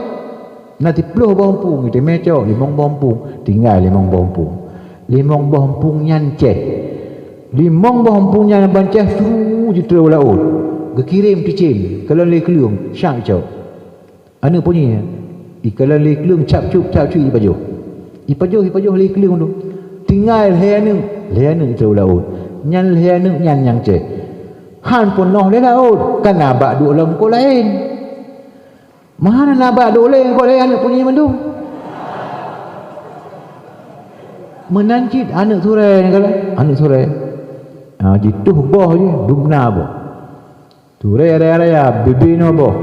nanti peluh bompung hiti mecok limong bompung tinggal limong bompung nyan ceh limong bompung nyan banceh suruh jitra laut gekirim ticim kalau le kelung syak icok anu punya ikalan le kelung cap-cup ipajuh le kelung tu tinggal leanu jitra laut nyan leanu nyan yang ceh han pun noh le laut kan abak duk dalam ko lain mana nabak duk lain ko lain anak punya mandung menancit anak surai ni kalau anak surai jituh boh je dubna boh surai raya bebe no boh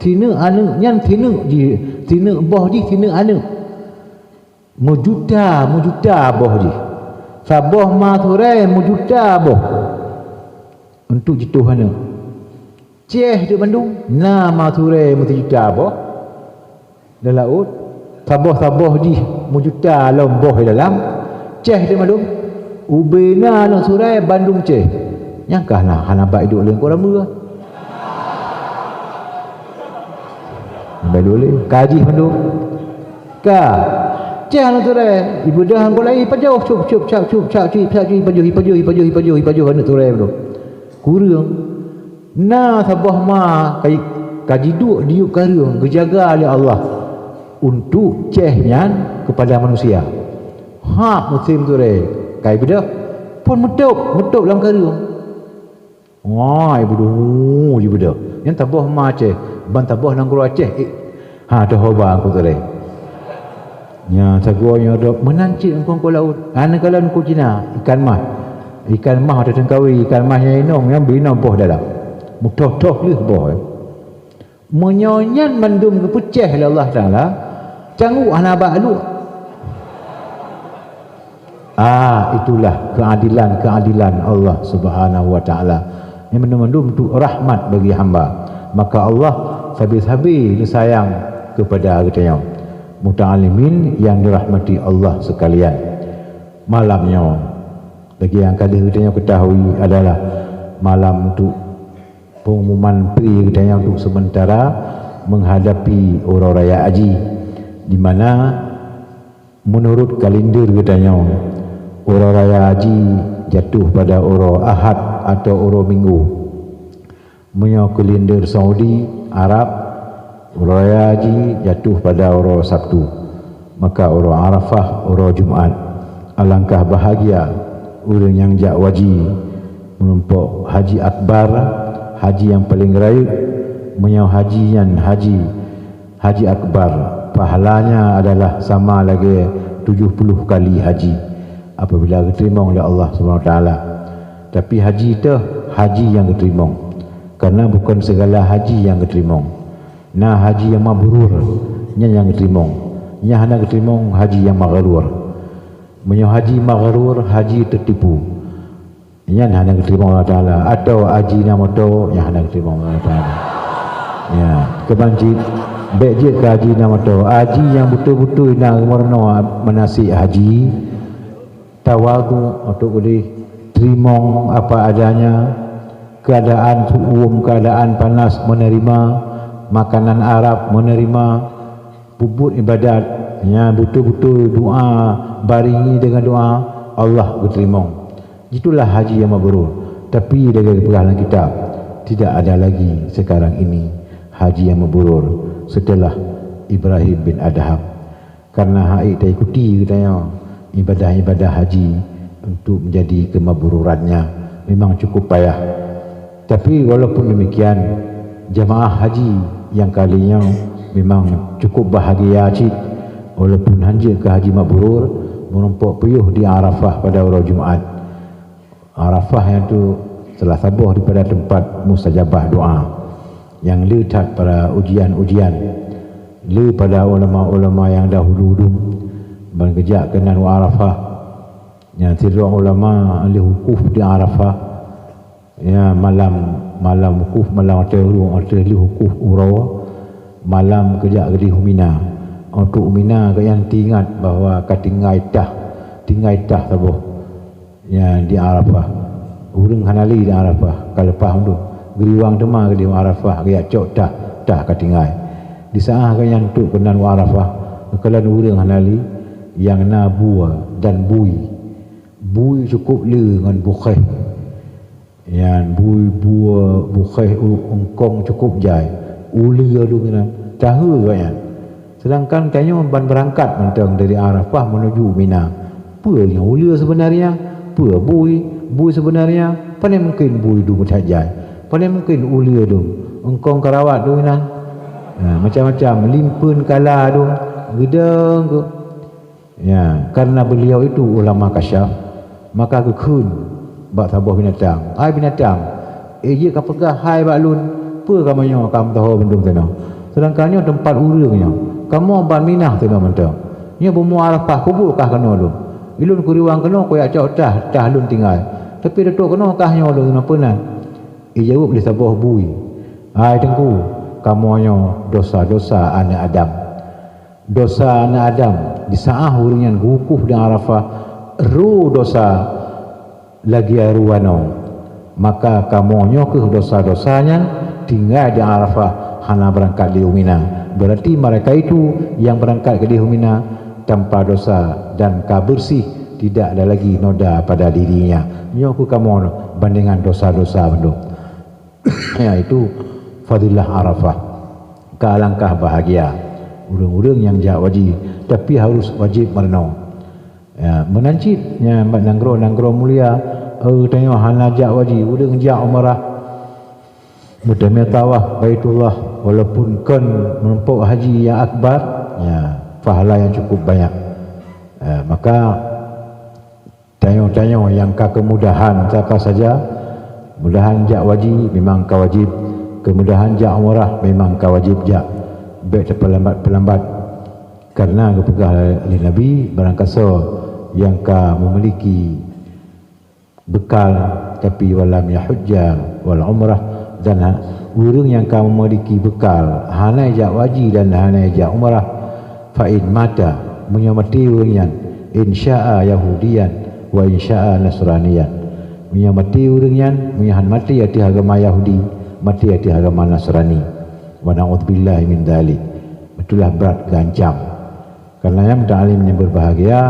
tina anak nyan tina boh je tina anak mujuta boh je saboh ma surai mujuta boh untuk jituh anak ceh di Bandung nama surai mujuta boh dalam laut saboh di mujuta lomboh dalam ceh di Bandung ubena nak surai Bandung ceh nyangkah lah hana baik duk leng korang mula baik duk leng kaji Bandung ka ceh nak surai ibu dah angkau lain pajuh cup pajuh anak surai Bandung kurang na sabah ma kaji duk diuk karung gejaga oleh Allah untuk cehnya kepada manusia musim tu kai beda pun metup dalam karung ibu dah beda yang tabah ma ceh ban tabah nang keluar ceh dah hoba aku tu nya sagonya dok menancit engkau laut kalau engkau Cina ikan mah ada tengkawi ikan mah yang inong yang bina boh dalam mutoh lih boh menyonyan mandum kepecah oleh Allah Ta'ala canggu anaba lu itulah keadilan Allah Subhanahu Wa Ta'ala yang mandum untuk rahmat bagi hamba maka Allah sabi-sabi sayang kepada kita muta'alimin yang dirahmati Allah sekalian malamnya bagi yang kali kita ketahui adalah malam untuk pengumuman pri kita untuk sementara menghadapi Orang Raya Haji di mana menurut kalender kita Orang Raya Haji jatuh pada Orang Ahad atau Orang Minggu menurut kalender Saudi Arab Orang Raya Haji jatuh pada Orang Sabtu maka Orang Arafah Orang Jumaat alangkah bahagia orang yang jak wajib menumpuk haji akbar haji yang paling raya menyau haji akbar pahalanya adalah sama lagi 70 kali haji apabila diterima oleh Allah SWT tapi haji itu haji yang diterima karena bukan segala haji yang diterima haji yang mabrur yang diterima hanya diterima haji yang maghrur menyau haji maghrur haji tertipu yang hanya diterima Allah Ta'ala atau haji nama tu yang hanya diterima Allah Ta'ala kebanjir baik je ke haji nama tu haji yang betul-betul nak warna menasik haji tawadu untuk boleh terima apa adanya keadaan keadaan panas menerima makanan Arab menerima bubut ibadat betul-betul doa baringi dengan doa Allah berterima Itulah haji yang mabrur. Tapi dari perkataan kitab, tidak ada lagi sekarang ini haji yang mabrur setelah Ibrahim bin Adham. Karena hak tak ikuti katanya ibadah-ibadah haji untuk menjadi kemabrurannya memang cukup payah. Tapi walaupun demikian, jamaah haji yang kalinya memang cukup bahagia cik, walaupun hanya ke haji mabrur menumpuk puyuh di Arafah pada hari Jumaat. Arafah yang itu telah sabuh daripada tempat mustajabah doa yang letak pada ujian-ujian le pada ulama-ulama yang dahulu berkejak kenan Arafah yang tidur ulama ahli hukuf di Arafah ya malam hukuf malam ahli hukuf urawa malam kejak di Mina untuk Mina yang ingat bahawa tinggal itah sabuh yang di Arafah urang hanali di Arafah kalau lepas tu geriwang demar di Arafah dia cok dah katingai di saat yang tu kenan Arafah kalau urang hanali yang na buah dan bui cukup le dengan bukhih yang bui buah bukhih ungkong cukup jai ulia tu kena tahu kan. Sedangkan tanya ban berangkat mentang dari Arafah menuju Mina. Apa yang ulia sebenarnya? Apa bui sebenarnya? Paling mungkin bui tu berhajai. Paling mungkin ulia tu. Engkong karawat tu Mina. Macam-macam limpun kala tu gedeng tu. Ya, karena beliau itu ulama kasyaf, maka kekun bak sabuh binatang. Hai binatang. Ye ka pegah hai bak lun. Apa kamu kamu tahu bendung sana. Sedangkannya tempat urangnya kamu ban Minah tu mentang. Nya bomo Arafah kuburkah kena lu. Ilun kuriwang kena koyak cak dah lun tinggal. Tapi datuk kena kahnya lu kenapa nah. Jawab di sabuh bui. Hai tengku, kamunya dosa-dosa anak Adam. Dosa anak Adam di saat hurian wukuf di Arafah ru dosa lagi aruano. Maka kamunya ke dosa-dosanya tinggal di Arafah hana berangkat di Mina. Berarti mereka itu yang berangkat ke di Mina tanpa dosa dan bersih, tidak ada lagi noda pada dirinya. Nyoku kamu bandingan dosa-dosa bendung. Ya itu fadilah Arafah. Alangkah bahagia urang-urang yang jak wajib, tapi harus wajib merenung. Ya, menancitnya nanggro mulia tanya hana jak wajib urang jak umrah mudamnya tawaf Baitullah walaupun kan menumpuk haji yang akbar ya pahala yang cukup banyak. Maka tanya yang kemudahan siapa saja mudahan jak wajib memang kawajib, kemudahan jak umrah memang kawajib jak baik terpelambat karena kepegah oleh Nabi barangkasa yang memiliki bekal tapi walam yahujja wal umrah dan urang yang kamu memiliki bekal hanai jak wajib dan hanai jak umrah fa in mata menyamati urang yang insya'a yahudiyan wa insya'a nasraniyan menyamati urang yang menyahan mati ati agama Yahudi mati ati agama Nasrani wa na'udzubillahi min dzalik. Itulah berat gancam karena yang ta'lim yang berbahagia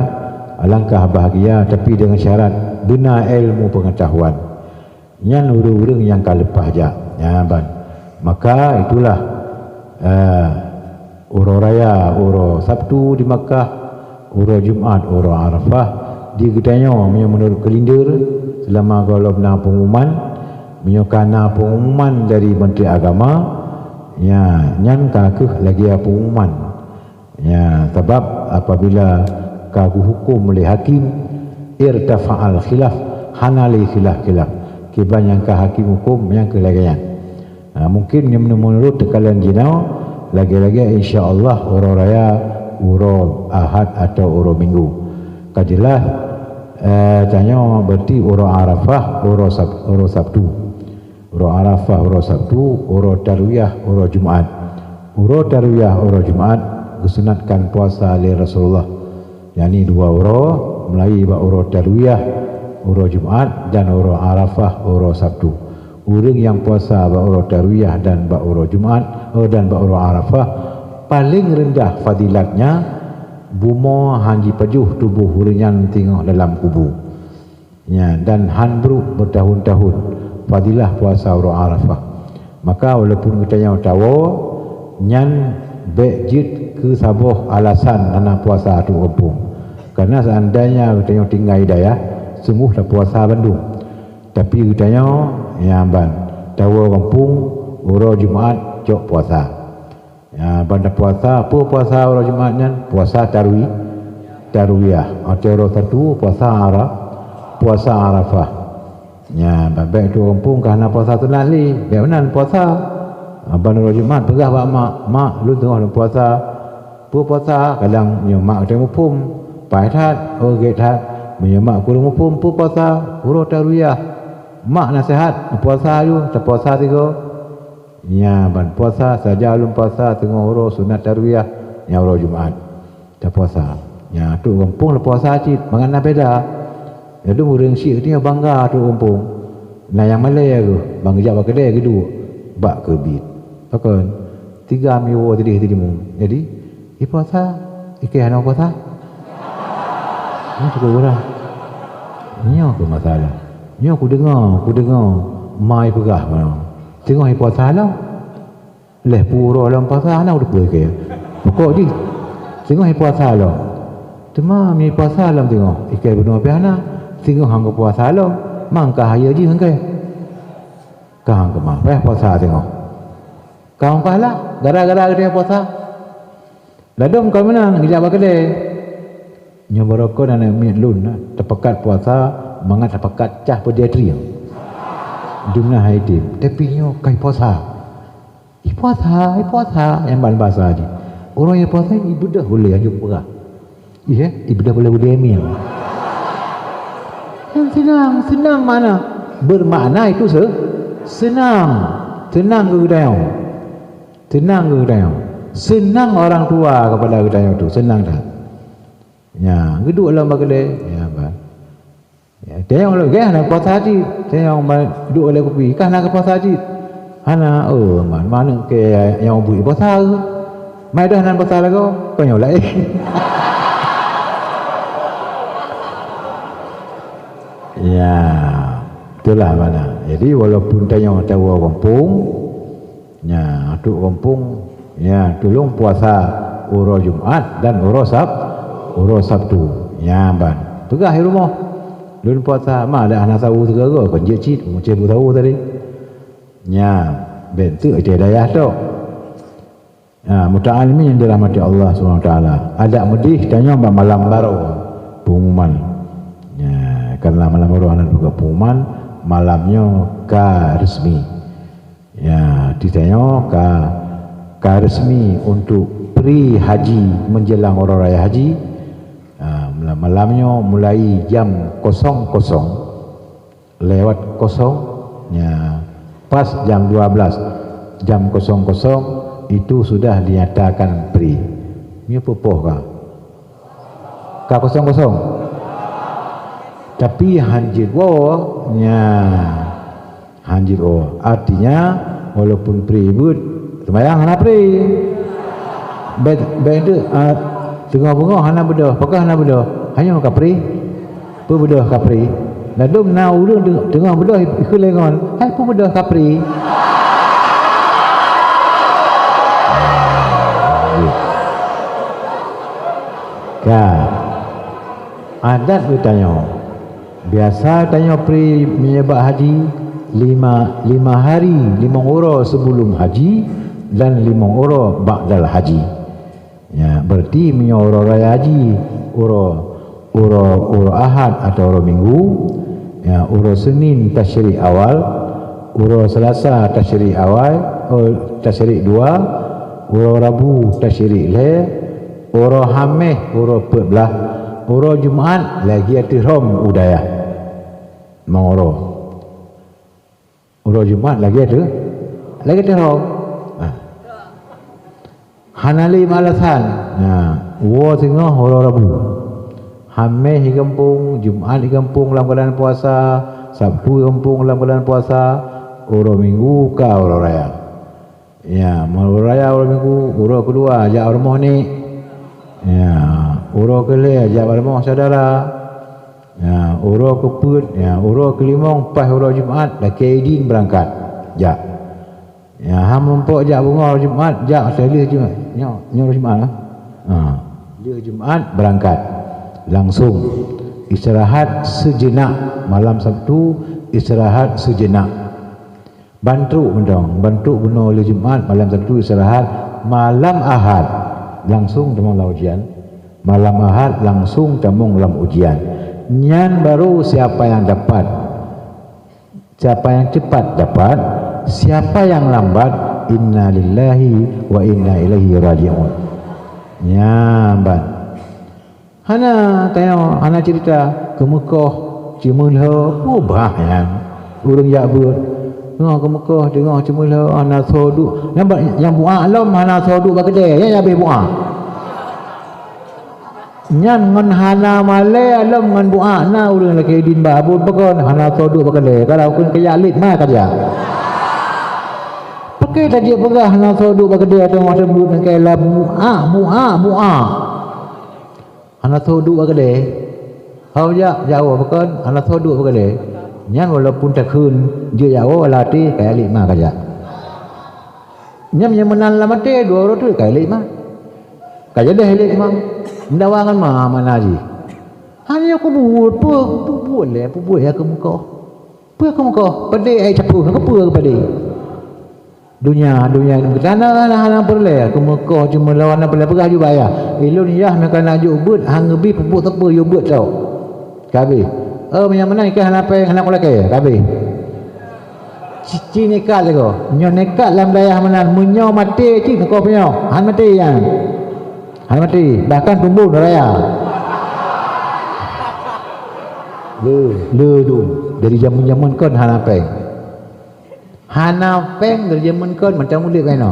alangkah bahagia tapi dengan syarat benar ilmu pengetahuan yang urang-urang yang kalepah aja ya ban. Maka itulah uro raya uro Sabtu di Makkah, uro Jumaat uro Arafah di gedanya menurut kelindir selama kalau benar pengumuman menyokana pengumuman dari Menteri Agama ya nyan kakeh lagi pengumuman ya sebab apabila kagu hukum oleh hakim irtafa'al khilaf hanali khilaf kiban yang ke hakim hukum yang kelagayan. Mungkin yang menurut kalian jinau lagi-lagi insya-Allah uro raya uro Ahad atau uro Minggu kajilah tanya berarti uro Arafah uro Sabtu uro Arafah uro Sabtu uro Tarwiyah uro Jumaat. Uro Tarwiyah uro Jumaat disunatkan puasa oleh Rasulullah yakni 2 uro mulai uro Tarwiyah uro Jumaat dan uro Arafah uro Sabtu. Urang yang puasa uro Tarwiyah dan uro Jumaat dan uro Arafah paling rendah fadilatnya bumo hanji pajuh tubuh urang yang tengok dalam kubur Ya, dan handbruk bertahun-tahun fadilah puasa urang Arafah. Maka walaupun kita yang tahu nyan bejit ke sabuh alasan anak puasa tu kampung. Karena seandainya kita yang tinggal hidayah sungguhlah puasa Bandung. Tapi kita yang ban tahu kampung urang Jumaat cok puasa. Ya, pada puasa apa puasa urang Jumaat nyan? Puasa tarwiyah. Atau satu puasa Arafah. Ya, baik tu kampung kerana puasa tu nali. Biar mana puasa. Abang urang Jumaat pegah pak mak lu tengah puasa. Puasa kadang mak kita mupum. Paihat getat menyemak kurang mupum puasa urang tarwiyah. Mak nasihat puasa lu tak puasa tiga. Ya, ban puasa saja belum puasa tengah urang sunat tarwiyah yang urang Jumaat. Tak puasa. Ya, tu kampung le puasa cit, mangan beda. Ya tu urang syik dia bangga tu kampung. Nah yang Malay aku, bang jawab kedai kedua. Bak ke bit. Pakon 3 minggu tadi mu. Jadi, puasa, hana puasa. Ini cukup murah. Ini apa masalah? Ini aku dengar mai pegah mana. Tengok puasa lah. Leh pura dalam puasa lah udah boleh ke. Pokok di. Tengok puasa lah. Cuma mi puasa lah tengok. Ikai benar piana. Tengok hang puasa lah. Mangkah haya je hang ke. Kang ke mah. Puasa tengok. Kang pahala gara-gara dia puasa. Ladom kau menang dijawab kedai. Nyoboroko dan mi lun tepekat puasa mangat tepekat cah pediatri. Jumlah haidim tapi nyo kai puasa. Puasa yang bahasa ni. Orang yang puasa ibu dah boleh anjuk perah. Ibu dah boleh mi. Yang senang mana? Bermakna itu senang ke gedayau. Senang orang tua kepada gedayau tu, senang dah. Ya, geduk dalam bagale. Ya, bah. Ya, dia yang lagi nak puasa haji. Dia yang duduk oleh kopi. Kan nak puasa haji. Hana mana ke yang buat puasa. Mai dah nak puasa lagi. Kau yang lain. Ya, itulah mana. Jadi walaupun tanya tahu kampung, ya, tu kampung, ya, tolong puasa urang Jumaat dan urang Sabtu. Ya, ban. Pegah di rumah. Lun puasa mah ada anak tahu segala kan je cit macam tahu tadi. Ya, bentuk hidayah tu. Muta'alimin yang dirahmati Allah SWT. Ada medih tanya malam baru pengumuman. Ya, karena malam baru anak juga pengumuman malamnya ka resmi. Ya, ditanya ka resmi untuk pre haji menjelang orang raya haji. Malamnya mulai jam 00 lewat 0 ya, pas jam 12 jam 00 itu sudah dinyatakan pre. Ini apa kah 00 tapi hanjir nya hanjir artinya walaupun pre but sembayang hana pre beda tengah bunga hana bedah pakah hana bedah hanya kapri pu bedah kapri ladum na ulun tengah bedah ikulengon hai pu bedah kapri adat bertanya biasa tanya pri menyebab haji 5 hari 5 orang sebelum haji dan 5 orang ba'dal haji. Ya, berarti orang raya haji, orang Ahad atau orang Minggu, ya, orang Senin Tasyrik awal, orang Selasa Tasyrik awal, Tasyrik 2, orang Rabu Tasyrik le, orang Khamis, orang Petbelah, orang Jumaat lagi Ihram udayah. Mangoro. Orang Jumaat lagi Ihram. Hanali malasan. Wa tengah orang Rabu. Khamis di kampung, Jumaat di kampung dalam keadaan puasa, Sabtu di kampung dalam keadaan puasa, orang Minggu ke orang raya. Ya, orang raya orang Minggu, orang kedua ajak rumah ni. Ya, orang kele ajak rumah saudara. Ya, urus keput, ya, urus kelimong, pas urus Jumaat, dah Kaidin berangkat. Jak. Ya, ham rompok jak bunga Jumaat, jak sekali Jumaat. Nyo Jumaat lah. Dia Jumaat berangkat. Langsung istirahat sejenak, malam Sabtu istirahat sejenak. Bantu benar oleh Jumaat, malam Sabtu istirahat, malam Ahad langsung temung dalam ujian. Malam Ahad langsung temung dalam ujian. Nyan baru siapa yang dapat. Siapa yang cepat dapat, siapa yang lambat, inna lillahi wa inna ilaihi raji'un. Nyamban. Hana tengok, hana cerita ke Mekah, Cemulha, ubah ya. Urang yak buat. Tengok ke Mekah, tengok Cemulha, hana soduk. Yang buah alam hana soduk bagede, ya habis buah. Nyan ngan hana male alam ngan buah na urang lagi din babun bakon hana soduk bagede. Kalau kun keyalit mah kerja. Pakai tadi pegah hana soduk bagede tengok sebut nang kela buah. Hana soduk bagede. Hau ja jauh bakon hana soduk bagede. Nyan walaupun tak kun dia jauh latih keyalit mah kerja. Nyam yang menang lah mati dua orang tu keyalit mah. Kaja dah helik mah. Mendawangan mah mana ji. Hanya aku buat ya ke muka. Apa ke muka? Pedih ai capu ke apa pedih. Dunia ke sana lah perle ke muka cuma lawan apa pegah juga ya. Ilun yah nak nak jubut hang ngebi pupuk tepa yo buat tau. Kabe. Yang mana ikan apa anak lelaki kabe. Cici nekat lego. Nyo nekat dalam dayah mana munyo mati cik kau punya. Han mati yang. Han mati bahkan tumbuh raya. Le tu dari zaman kon han apa? Hana peng dari zaman kon macam mulut kan no.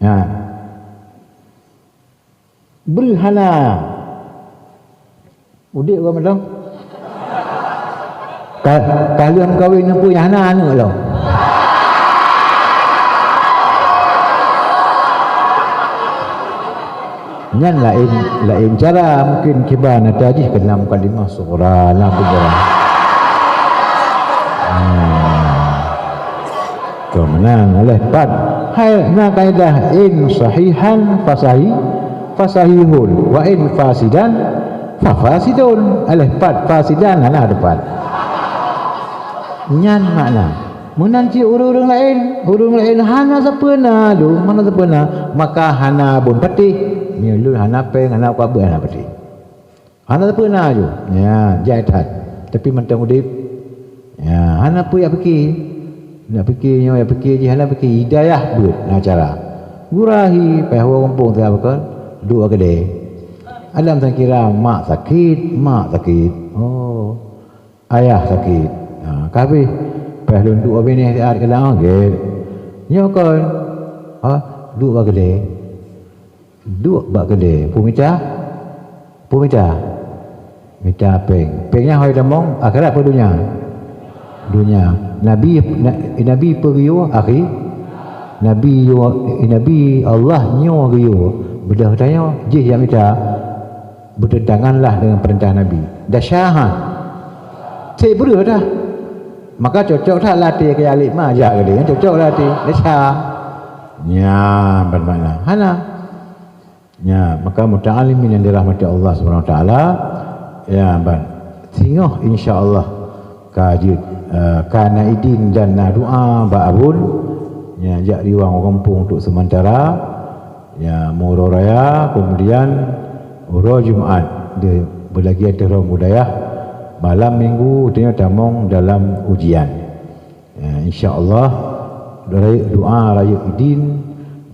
Ha. Beri hana. Udik kau macam. Kalian kahwin apa yang hana anak lo. Nyan lain cara mungkin kibar natajih kena mukadimah surah la kubra. Kemenang oleh pat hai na kaidah in sahihan fasahihun wa in fasidan fasidun oleh pat fasidan ana depan. Nyan makna menanti urang lain hana sapena lu mana sapena maka hana bun patih nyulun hana peng hana apa hana patih hana sapena ju ya jaitat tapi mentang udip ya hana pu ya nak fikirnya ya fikir je hana fikir hidayah buat nak cara gurahi pehwa kampung tu apa dua kedai alam tak kira mak sakit oh ayah sakit kabeh pahlun dua bini ada kelang ge nyokon dua kedai pumita mita pengnya hoi damong akhirat apa dunia nabi periyo akhi nabi Allah nyo riyo bedah tanya je yang mita bertentanganlah dengan perintah nabi dasyahan cek beru dah maka cocok tak latih ke alik mah ajak ke dia cocok latih dasya nya bermakna hana nya maka muta'alimin yang dirahmati Allah Subhanahu wa taala ya ban singoh insyaallah kajut kana idin dan doa ba'abun ya jak riwang kampung untuk sementara ya muro raya kemudian muro Jumaat dia berlagi ada budaya malam minggu dia tamong dalam ujian ya, insyaallah doa raya idin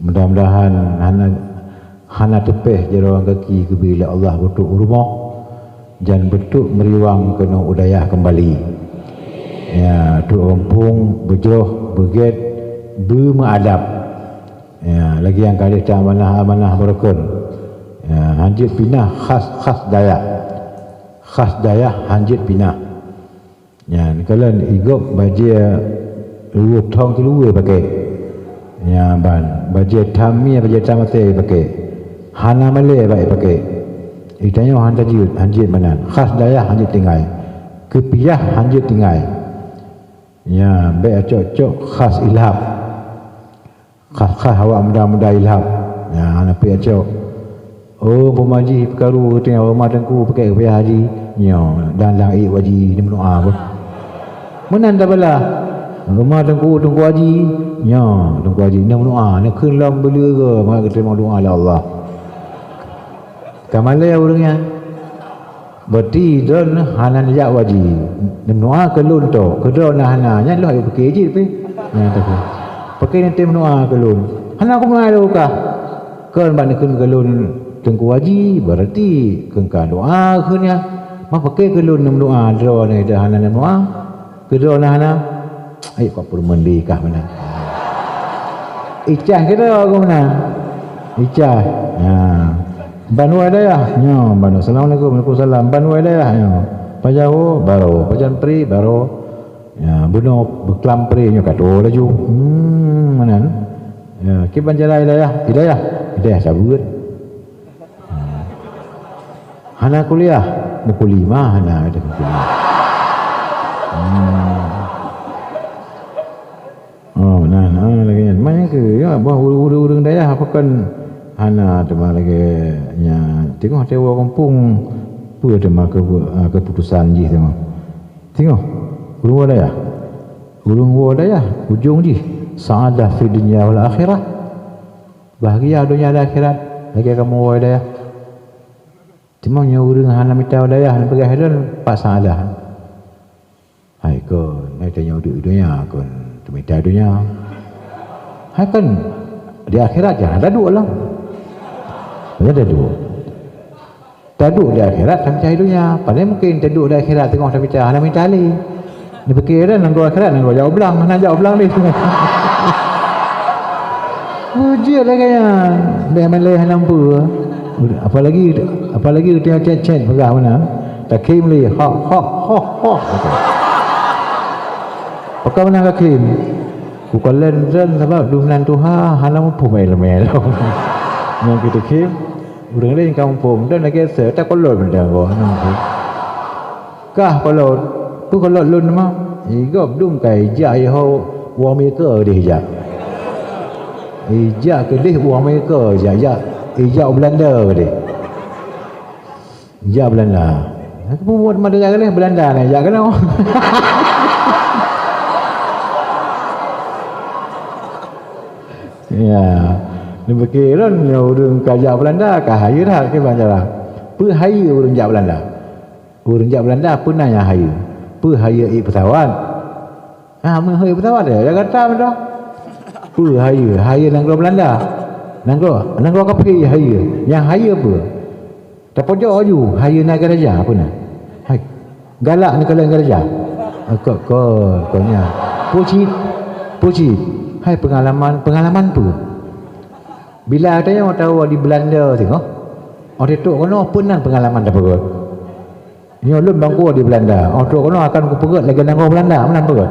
mudah-mudahan hana tepeh jarawang kaki ke bila Allah betul rumah dan betul meriwang kena udayah kembali ya tu kampung berjoh beget bermadab ya lagi yang kali tak amanah berkon ya hanjit pinah khas daya hanjit pinah ya kalau igop bajia luar tong keluar pakai ya ban bajia tamia bajia tamate pakai hana male baik pakai Itanya hanjit mana? Khas daya hanjit tinggal. Kepiah hanjit tinggal. Ya, baik cocok khas ilham. Khas awak muda-muda ilham. Ya, nak piah cocok. Oh, pemaji perkaru tengok rumah tengku pakai kepiah haji. Ya, dan lang waji ni mendoa pun. Menan dah bala. Rumah tengku haji. Ya, tengku haji ni mendoa, ni kelam bela ke, maka terima doa oleh Allah. Kamalai orangnya berarti don hanan ya waji menua kelun to kedon hana nya lo ai pakai je pe nya tu pakai nanti menua kelun hana aku menua lo ka kan ban kun kelun tengku waji berarti kun ka doa kunnya mak pakai kelun menua dro ni dah hana menua kedon hana ai kau perlu mandi kah mana icah kita aku mana icah ya Banu Adayah, ya, Banu. Assalamualaikum, Waalaikumsalam. Banu Adayah, ya. Pajahu baru, Pajan Pri baru, ya. Bunuh Beklam Pri nya kado laju. Mana? Ya, Kiban Jala Hidayah sabut. Hana kuliah, buku 5 hana ada kuliah. Oh, nah lagi kan. Mana ke? Ya, bah urang dayah apa kan? Hana tema lagi nya tengok tewa kampung pu tema keputusan ji tema tengok ulung wadaya ujung ji saadah fi dunya wal akhirah bahagia dunia dan akhirat lagi kamu wadaya cuma nya urang hana mita wadaya hana pergi hadan pas saadah hai ko nai tanya dunia kon mita dunia hai kan di akhirat jangan ada dua lah. Ada dua. Taduk di akhirat sampai cahaya dunia. Padahal mungkin taduk di akhirat tengok sampai cahaya nak minta alih. Dia fikir dah nanggu akhirat nanggu jauh belang. Nak jauh belang ni semua. Ujian lah kaya. Dia malai nampu. Apalagi dia chat pegah mana. Takim li. Ha. Pakai mana takim? Kukalan ren sebab dunan tuha hanam pumai lemel. Yang kita kim urang lain kampung dan lagi ser tak kolot benda ko kah kolot tu kolot lun mah igop dum kai ja ho wa maker dia ja ija ke dia wa maker ja ija Belanda dia ja Belanda aku buat madara kali Belanda ni ja kena ya ni berkiran urang kajak Belanda kahaya dah ke banjara pu haya urang jak Belanda pun nanya haya pu haya pesawat mun haya pesawat dia kata benda pu haya nangro Belanda nangro kapri haya yang haya apa tak pojok aju haya naik garaja apa nak hai galak ni kalau garaja kau nya puji hai pengalaman tu bila ada yang tahu di Belanda tengok orang itu kono penan pengalaman dah perut ni ulun bangku di Belanda orang itu kono akan ku perut lagi nanggo Belanda menan perut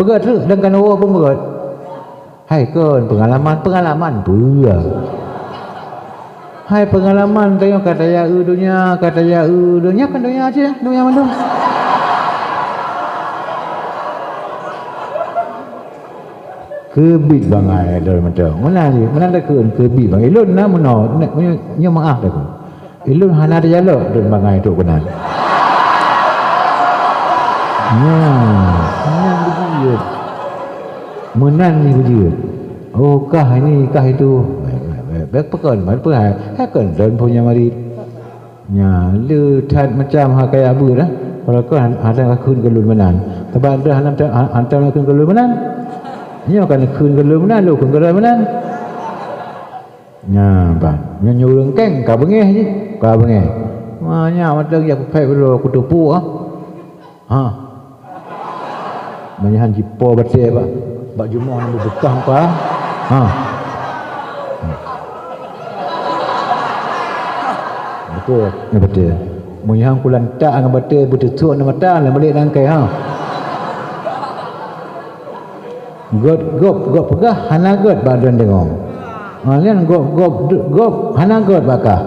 tu dengan orang pun perut hai kon pengalaman pula hai pengalaman tengok kata ya dunia kan dunia aja dunia mana kebit bangai dalam macam mana dah kebit bangai ilun nak meno nya maaf dah ilun hana ada jalok dan bangai tu benar begitu menan ni begitu oh kah ini kah itu baik pekan kan dan punya mari nya le tat macam ha kaya abu dah kalau kau ada kun kelun menan sebab dah hantar kun kelun menan nya kan kun kelun menan lu kun kelun menan nya ban nya nyurung keng ka bengeh je ka bengeh nya mata ya pai bro ku tupu ha menyahan jipo batik bak jumoh nak bekah apa betul menyahan kulan tak dengan batik betul nama tak lah balik rangkai gop pegah hana got badan tengok lian gop hana got bakah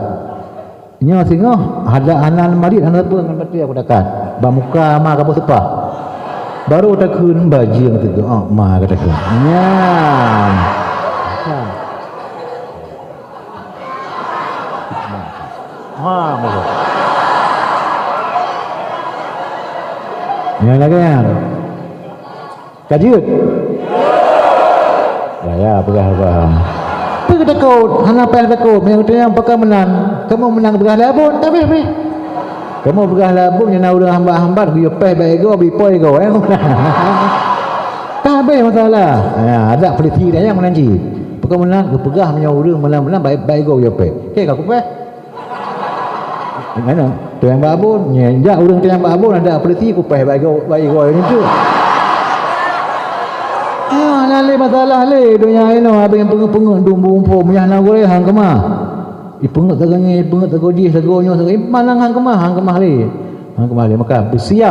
nya singoh ada anan marit anak apa dengan mati aku dekat ba muka ma ka sepah baru tak kun baji yang tu ma kata kun nya muka nya lagi ya kajut ya apa tapi takut hana payah takut yang pakai menang kamu menang berah labun tapi kamu berah labun yang nak hamba-hamba dia peh baik go bipoi go tak masalah ada peliti dia yang menanji pakai menang berpegah punya urang menang baik go dia peh okey aku peh mana tu yang babun nyenjak urang tu yang babun ada peliti aku peh baik go ni tu le masalah le dunia ini abang yang pengut dumbu punya hang goreng hang kemah ipengut tegangi ipengut tegodi segonyo manang hang kemah le maka bersiap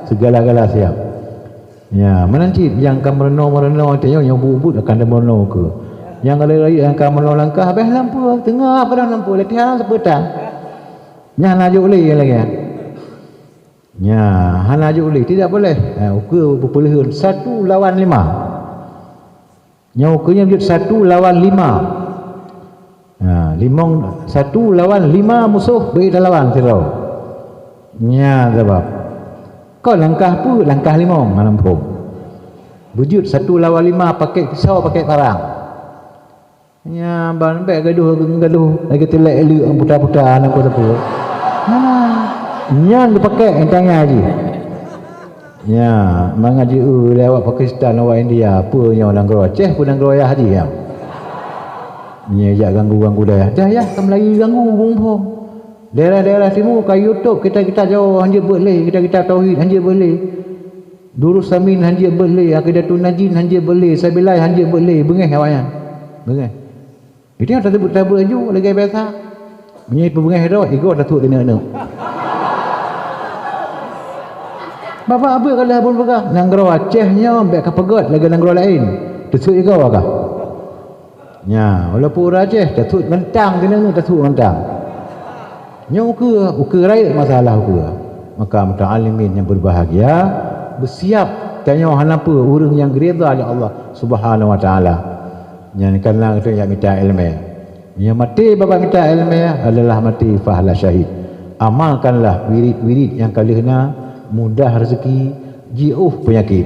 segala-gala siap ya menanti yang kan merenung tengok yang bubut akan ada merenung ke yang lari yang kan merenung langkah habis lampu tengah padang lampu latihan sepetang yang najuk le lagi ya hana najuk le tidak boleh ukur berpelihan 1 lawan 5 nyaukunya dia 1 lawan 5 limong 1 lawan 5 musuh beri lawan sirau nya sebab kau langkah pun langkah limong malampung wujud 1 lawan 5 pakai pisau pakai parang nya ban baik gaduh lagi telek elok putar-putar nak apa nya dipakai entangnya haji ya mengaji lewat Pakistan lewat India apa yang orang Gro Aceh pun orang Gro Ayah haji ya ni ajak ganggu dah ya kamu lagi ganggu bumbung daerah-daerah timur ke YouTube kita jauh hanya boleh kita tauhid hanya boleh durus samin hanya boleh akidatun najin hanya boleh sabilai hanya boleh bengeh awaknya bengeh itu yang tak sebut laju lagi biasa bunyi pembengeh dah ego dah tu kena Bapak apa kalau pun pegang nanggro Acehnya ambek kapegot lagi nanggro lain tetut juga kah nya walaupun Aceh tetut mentang kena tetut mentang nya ukur rakyat masalah ukur maka muta'alimin yang berbahagia bersiap tanya apa urang yang redha oleh Allah Subhanahu wa taala yang kanlang tu yang minta ilmu yang mati bapa minta ilmu adalah mati fahla syahid amalkanlah wirid-wirid yang kalihna mudah rezeki jiuh penyakit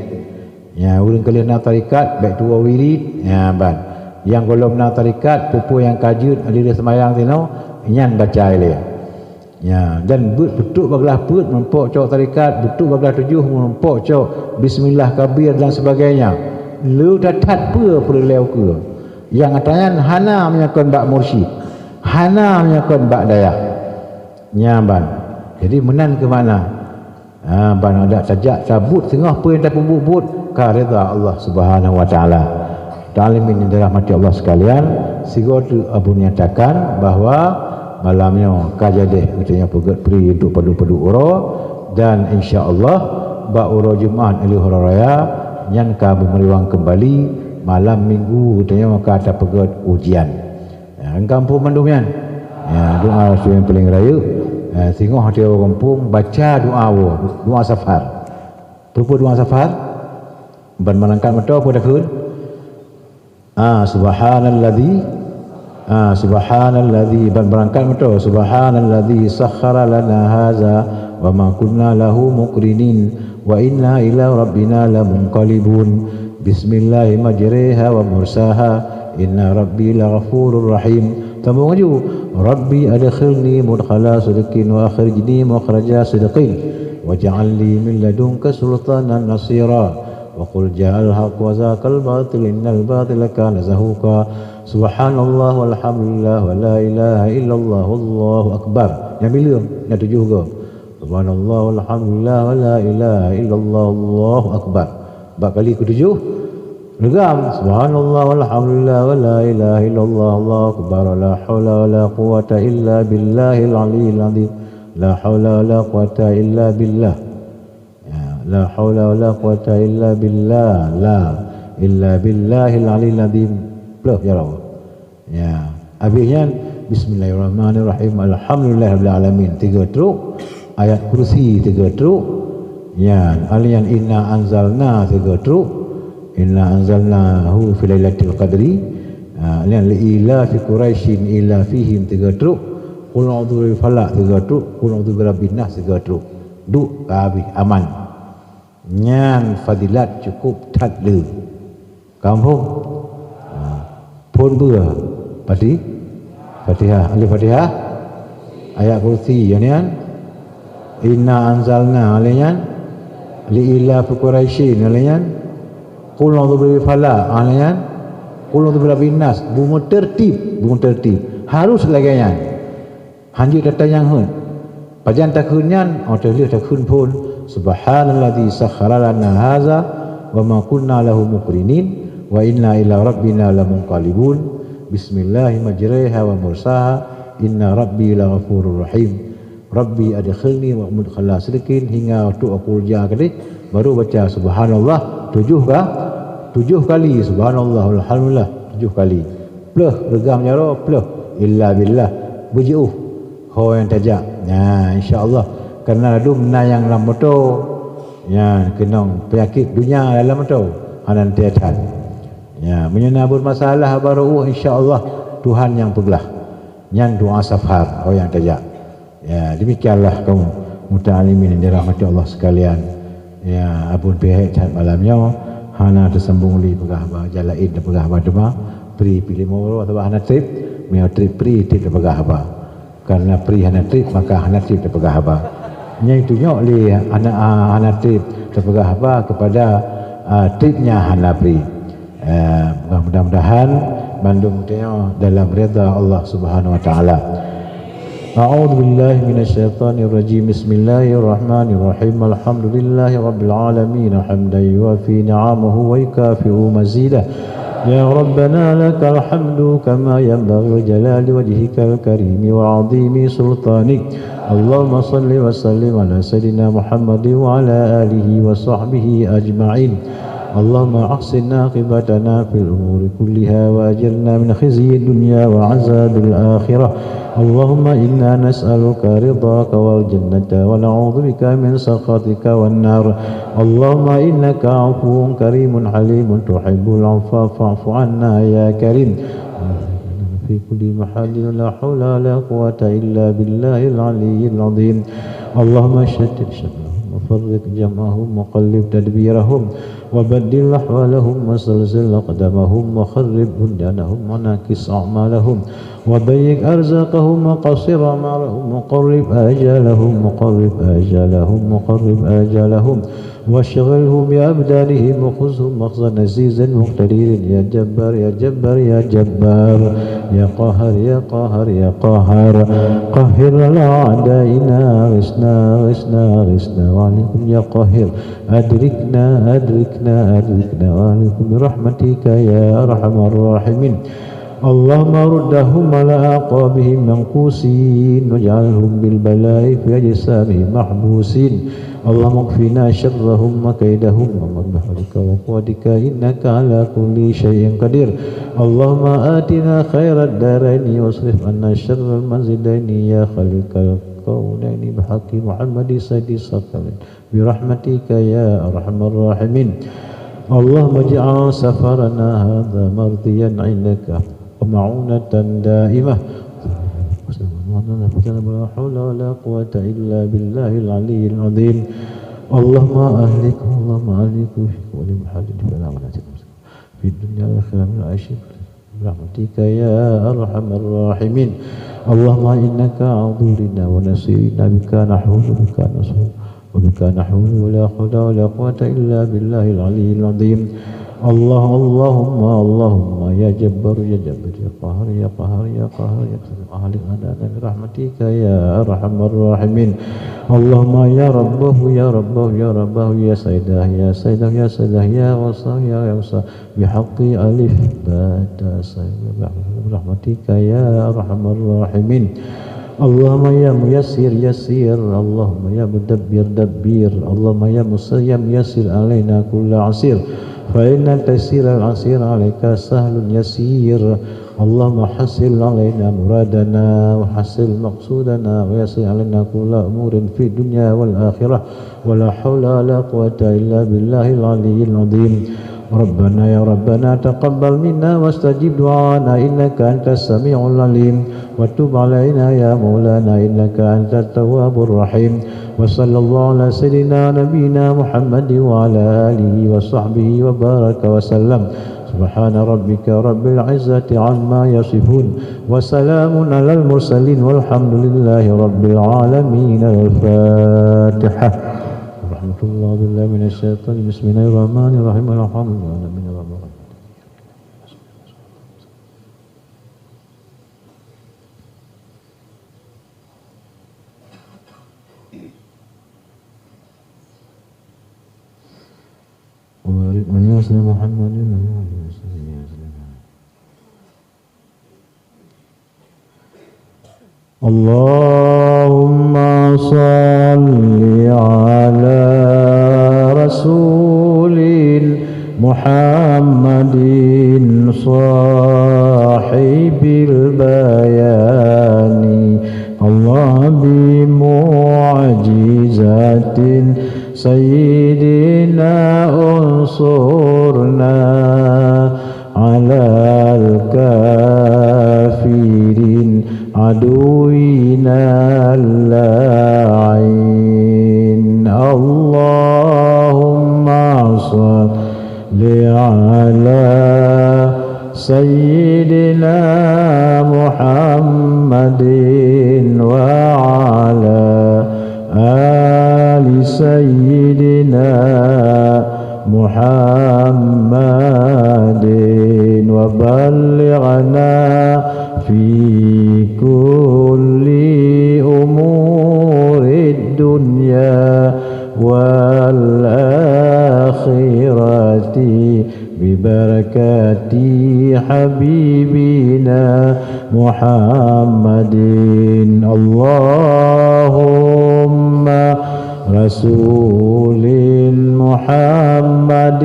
ya urang kali nak tarikat baik tua wirid ya ban yang golom nak tarikat pupu yang kajut ada semayang tino nyan baca ile ya dan betul baglah put mempok cok tarikat betul baglah 7 mempok cok bismillah kabir dan sebagainya lu datat apa perlew ke yang atayan hana menyakon bak mursyid hana menyakon bak dayak nya ban jadi menan ke mana ban ada sajak cabut tengah apa yang tak pembubut ka redha Allah Subhanahu wa taala. Talimin yang dirahmati Allah sekalian, sigo tu abu nyatakan bahawa malamnya kajadeh katanya pegat pri untuk padu-padu uro dan insya-Allah ba uro Jumaat Ali Raya yang ka bermeriwang kembali malam Minggu katanya maka ada pegat ujian. Ya kampung mandumian. Ya doa yang paling raya singoh hati orang kampung baca doa safar. Tupu doa safar ban melangkat mata apa dah kun? Subhanalladzi ban berangkat mata subhanalladzi sakhkhara lana hadza wa ma kunna lahu muqrinin wa inna ila rabbina lamunqalibun bismillahi majriha wa mursaha inna rabbi laghafurur rahim. Tambung lagi rabbi adkhilni mudkhala sidqin wa akhrijni makhraja sidqin waj'alni min ladunka sultanan nasira wa qul ja'al haqq wa zaqal batil innal batila kana zahuqa subhanallah walhamdulillah wa la ilaha illallah wallahu akbar. Yang bila yang 7 ke subhanallah walhamdulillah wa la ilaha illallah wallahu akbar. Bab kali ke-7 Legam subhanallah walhamdulillah wa la ilaha illallah allahu akbar la haula wa la quwata illa billahil aliyyil azim la haula wa la quwata illa billah ya la haula wa la quwata illa billah la illa billahil aliyyil azim. Plus ya Allah. Ya habisnya Bismillahirrahmanirrahim. Alhamdulillahirabbil alamin. 3 truk. Ayat kursi 3 truk. Ya, alian inna anzalna 3 truk. Inna anzalnahu fi lailatul qadri. Alian li ila fi quraisyin ila fihim 3 truk. Qul a'udzu birabbil falaq 3 truk. Qul a'udzu birabbin nas 3 truk. Duk habis aman. Nyan fadilat cukup tak le. Kampung pun ber padi Fatihah, alif Fatihah, ayat kursi ya ni kan. Inna anzalna alian li ila fi quraisyin alian. Qul a'udzu birabbil falaq alian. Qul a'udzu birabbin nas. Bunga tertib harus lagainya. Hanji datang yang hun. Pajan takunyan atau lihat takun pun subhanalladzi sakhkhara lana hadza wa ma kunna lahu muqrinin wa inna ila rabbina lamunqalibun. Bismillahirrahmanirrahim majriha wa mursaha inna rabbi laghafurur rahim. Rabbi adkhilni wa mudkhala sidqin hingga waktu aku ujar tadi baru baca subhanallah 7 kali subhanallah alhamdulillah 7 kali. Plus regam jaro plus illa billah bujuh ho yang tajak. Ya insya-Allah kerana adu menayang dalam motor. Ya kenong penyakit dunia dalam motor hanan tiatan. Ya menyenabur masalah baru insya-Allah Tuhan yang pebelah. Yang doa safar ho yang tajak. Ya demikianlah kaum muta'alimin yang dirahmati Allah sekalian. Ya abun pihak cat malamnya hana tersambung li pegah ba jalaid dan pegah ba dema pri pilih moro atau hana trip meo trip pri trip pegah ba. Karena pri hana trip maka hana trip pegah ba. Nya itu nyok li hana trip pegah ba kepada tripnya hana pri. Mudah-mudahan bandung teo dalam redha Allah Subhanahu wa taala. A'udzu billahi minasyaitonir rajim. Bismillahirrahmanirrahim. Alhamdulillahi rabbil alamin hamdan yuwafi ni'amahu wa yukafi'u mazidah. Ya Rabbana lakal hamdu kama yanbaghi jalali wajhikal karim wa 'azimi sultanik. Allahumma salli wa sallim ala sayyidina Muhammadin wa ala alihi wa sahbihi ajma'in. Allahumma ahsin aqibatana fil umuri kulliha wa ajirna min khizyi dunya wa 'azabil akhirah. Allahumma inna nas'aluka ridhaka wal jannata wa na'udzu bika min sakhatika wan nar. Allahumma innaka 'afuwun karimun halimun tuhibbul 'afwa fa'fu 'anna ya karim. Fi kulli mahallin la haula wa la quwwata illa billahil 'aliyyil 'azim. Allahumma shaddid shamlahum wa farriq jam'ahum wa qallib tadbirahum wa baddil ahwalahum wa zalzil aqdamahum wa kharrib bunyanahum wa nakis a'malahum wa dayyiq arzaqahum wa qasir amalahum wa qarrib ajalahum wa qarrib ajalahum wa qarrib ajalahum wa shghilhum bi abdanihim wa khuzhum makhzan azizan muqtadirin ya jabbar ya jabbar ya jabbar ya qahar ya qahar ya qahar qahhir al-a'daina ghisna ghisna ghisna wa alaikum ya qahhir adrikna adrikna adrikna wa alaikum bi rahmatika ya arhamar rahimin. Allahumma ruddahum ala aqabihim manqusin waj'alhum bil bala'i fi ajsamihim mahbusin. Allahumma kfina syarrahum wa kaidahum wa mahdika wa quwadika innaka ala kulli syai'in qadir. Allahumma atina khairat daraini wasrif anna syarral manzilaini ya khaliqal kaunaini bihaqqi Muhammadi sayyidi sakalin bi rahmatika ya arhamar rahimin. Allahumma ij'al safarana hadha mardiyan 'indaka ومعونة دائمة. ولا حول ولا قوة إلا بالله العلي العظيم. اللهم أهلك في كل محل فلا مناسك في الدنيا والآخرة من العيش برحمتك يا أرحم الراحمين. اللهم إنك عضورنا ونسيرنا بك نحول بك نصر وبك نحول ولا حول ولا قوة إلا بالله العلي العظيم. Allahumma ya jabbar ya jabbar ya qahar ya qahar ya qahar ya ahli adana rahmatika ya arhamar rahimin. Allahumma ya rabbahu ya rabbahu ya rabbahu ya sayyidah ya sayyidah ya sayyidah ya wasa ya wasa bihaqqi alif ba ta sayyidah rahmatika ya arhamar rahimin. Allahumma ya muyassir yassir. Allahumma ya mudabbir dabbir. Allahumma ya musayyam yassir alaina kulla asir. فإن تيسير العسير عليك سهل يسير. اللهم حصل علينا مرادنا وحصل مقصودنا ويسر علينا كل أمور في الدنيا والآخرة ولا حول ولا قوة إلا بالله العلي العظيم. ربنا يا ربنا تقبل منا واستجب دعانا إنك أنت السميع العليم وتب علينا يا مولانا إنك أنت التواب الرحيم. وصلى الله على سيدنا نبينا محمد وعلى آله وصحبه وبارك وسلم. سبحان ربك رب العزة عما يصفون وسلام على المرسلين والحمد لله رب العالمين. الفاتحة. رحمة الله بالله من الشيطان. بسم الله الرحمن الرحيم. الحمد لله من الرحمن. وبارك على سيدنا محمد. اللهم صل على رسول محمد صاحب البيان. الله بمعجزات سيدنا انصرنا على الكافرين عدونا اللعين. اللهم صل على سيدنا محمد وعلى آل سيدنا محمد وبلغنا في كل أمور الدنيا والآخرة ببركات حبيبنا محمد. اللهم رسول محمد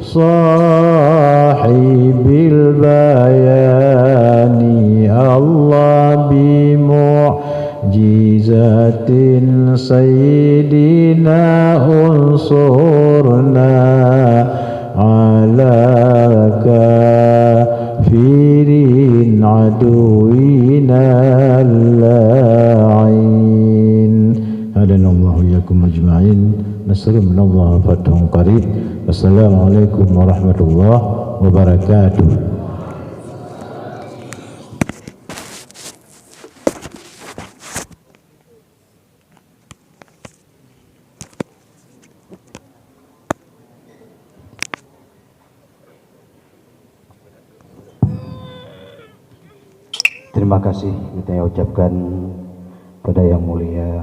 صاحب البيان. الله بمعجزات سيدنا انصرنا على كافرين عدونا اللعين. هدانا الله وإياكم أجمعين. نصر من الله فتح قريب. السلام عليكم ورحمة الله وبركاته. Terima kasih kita ucapkan pada Yang Mulia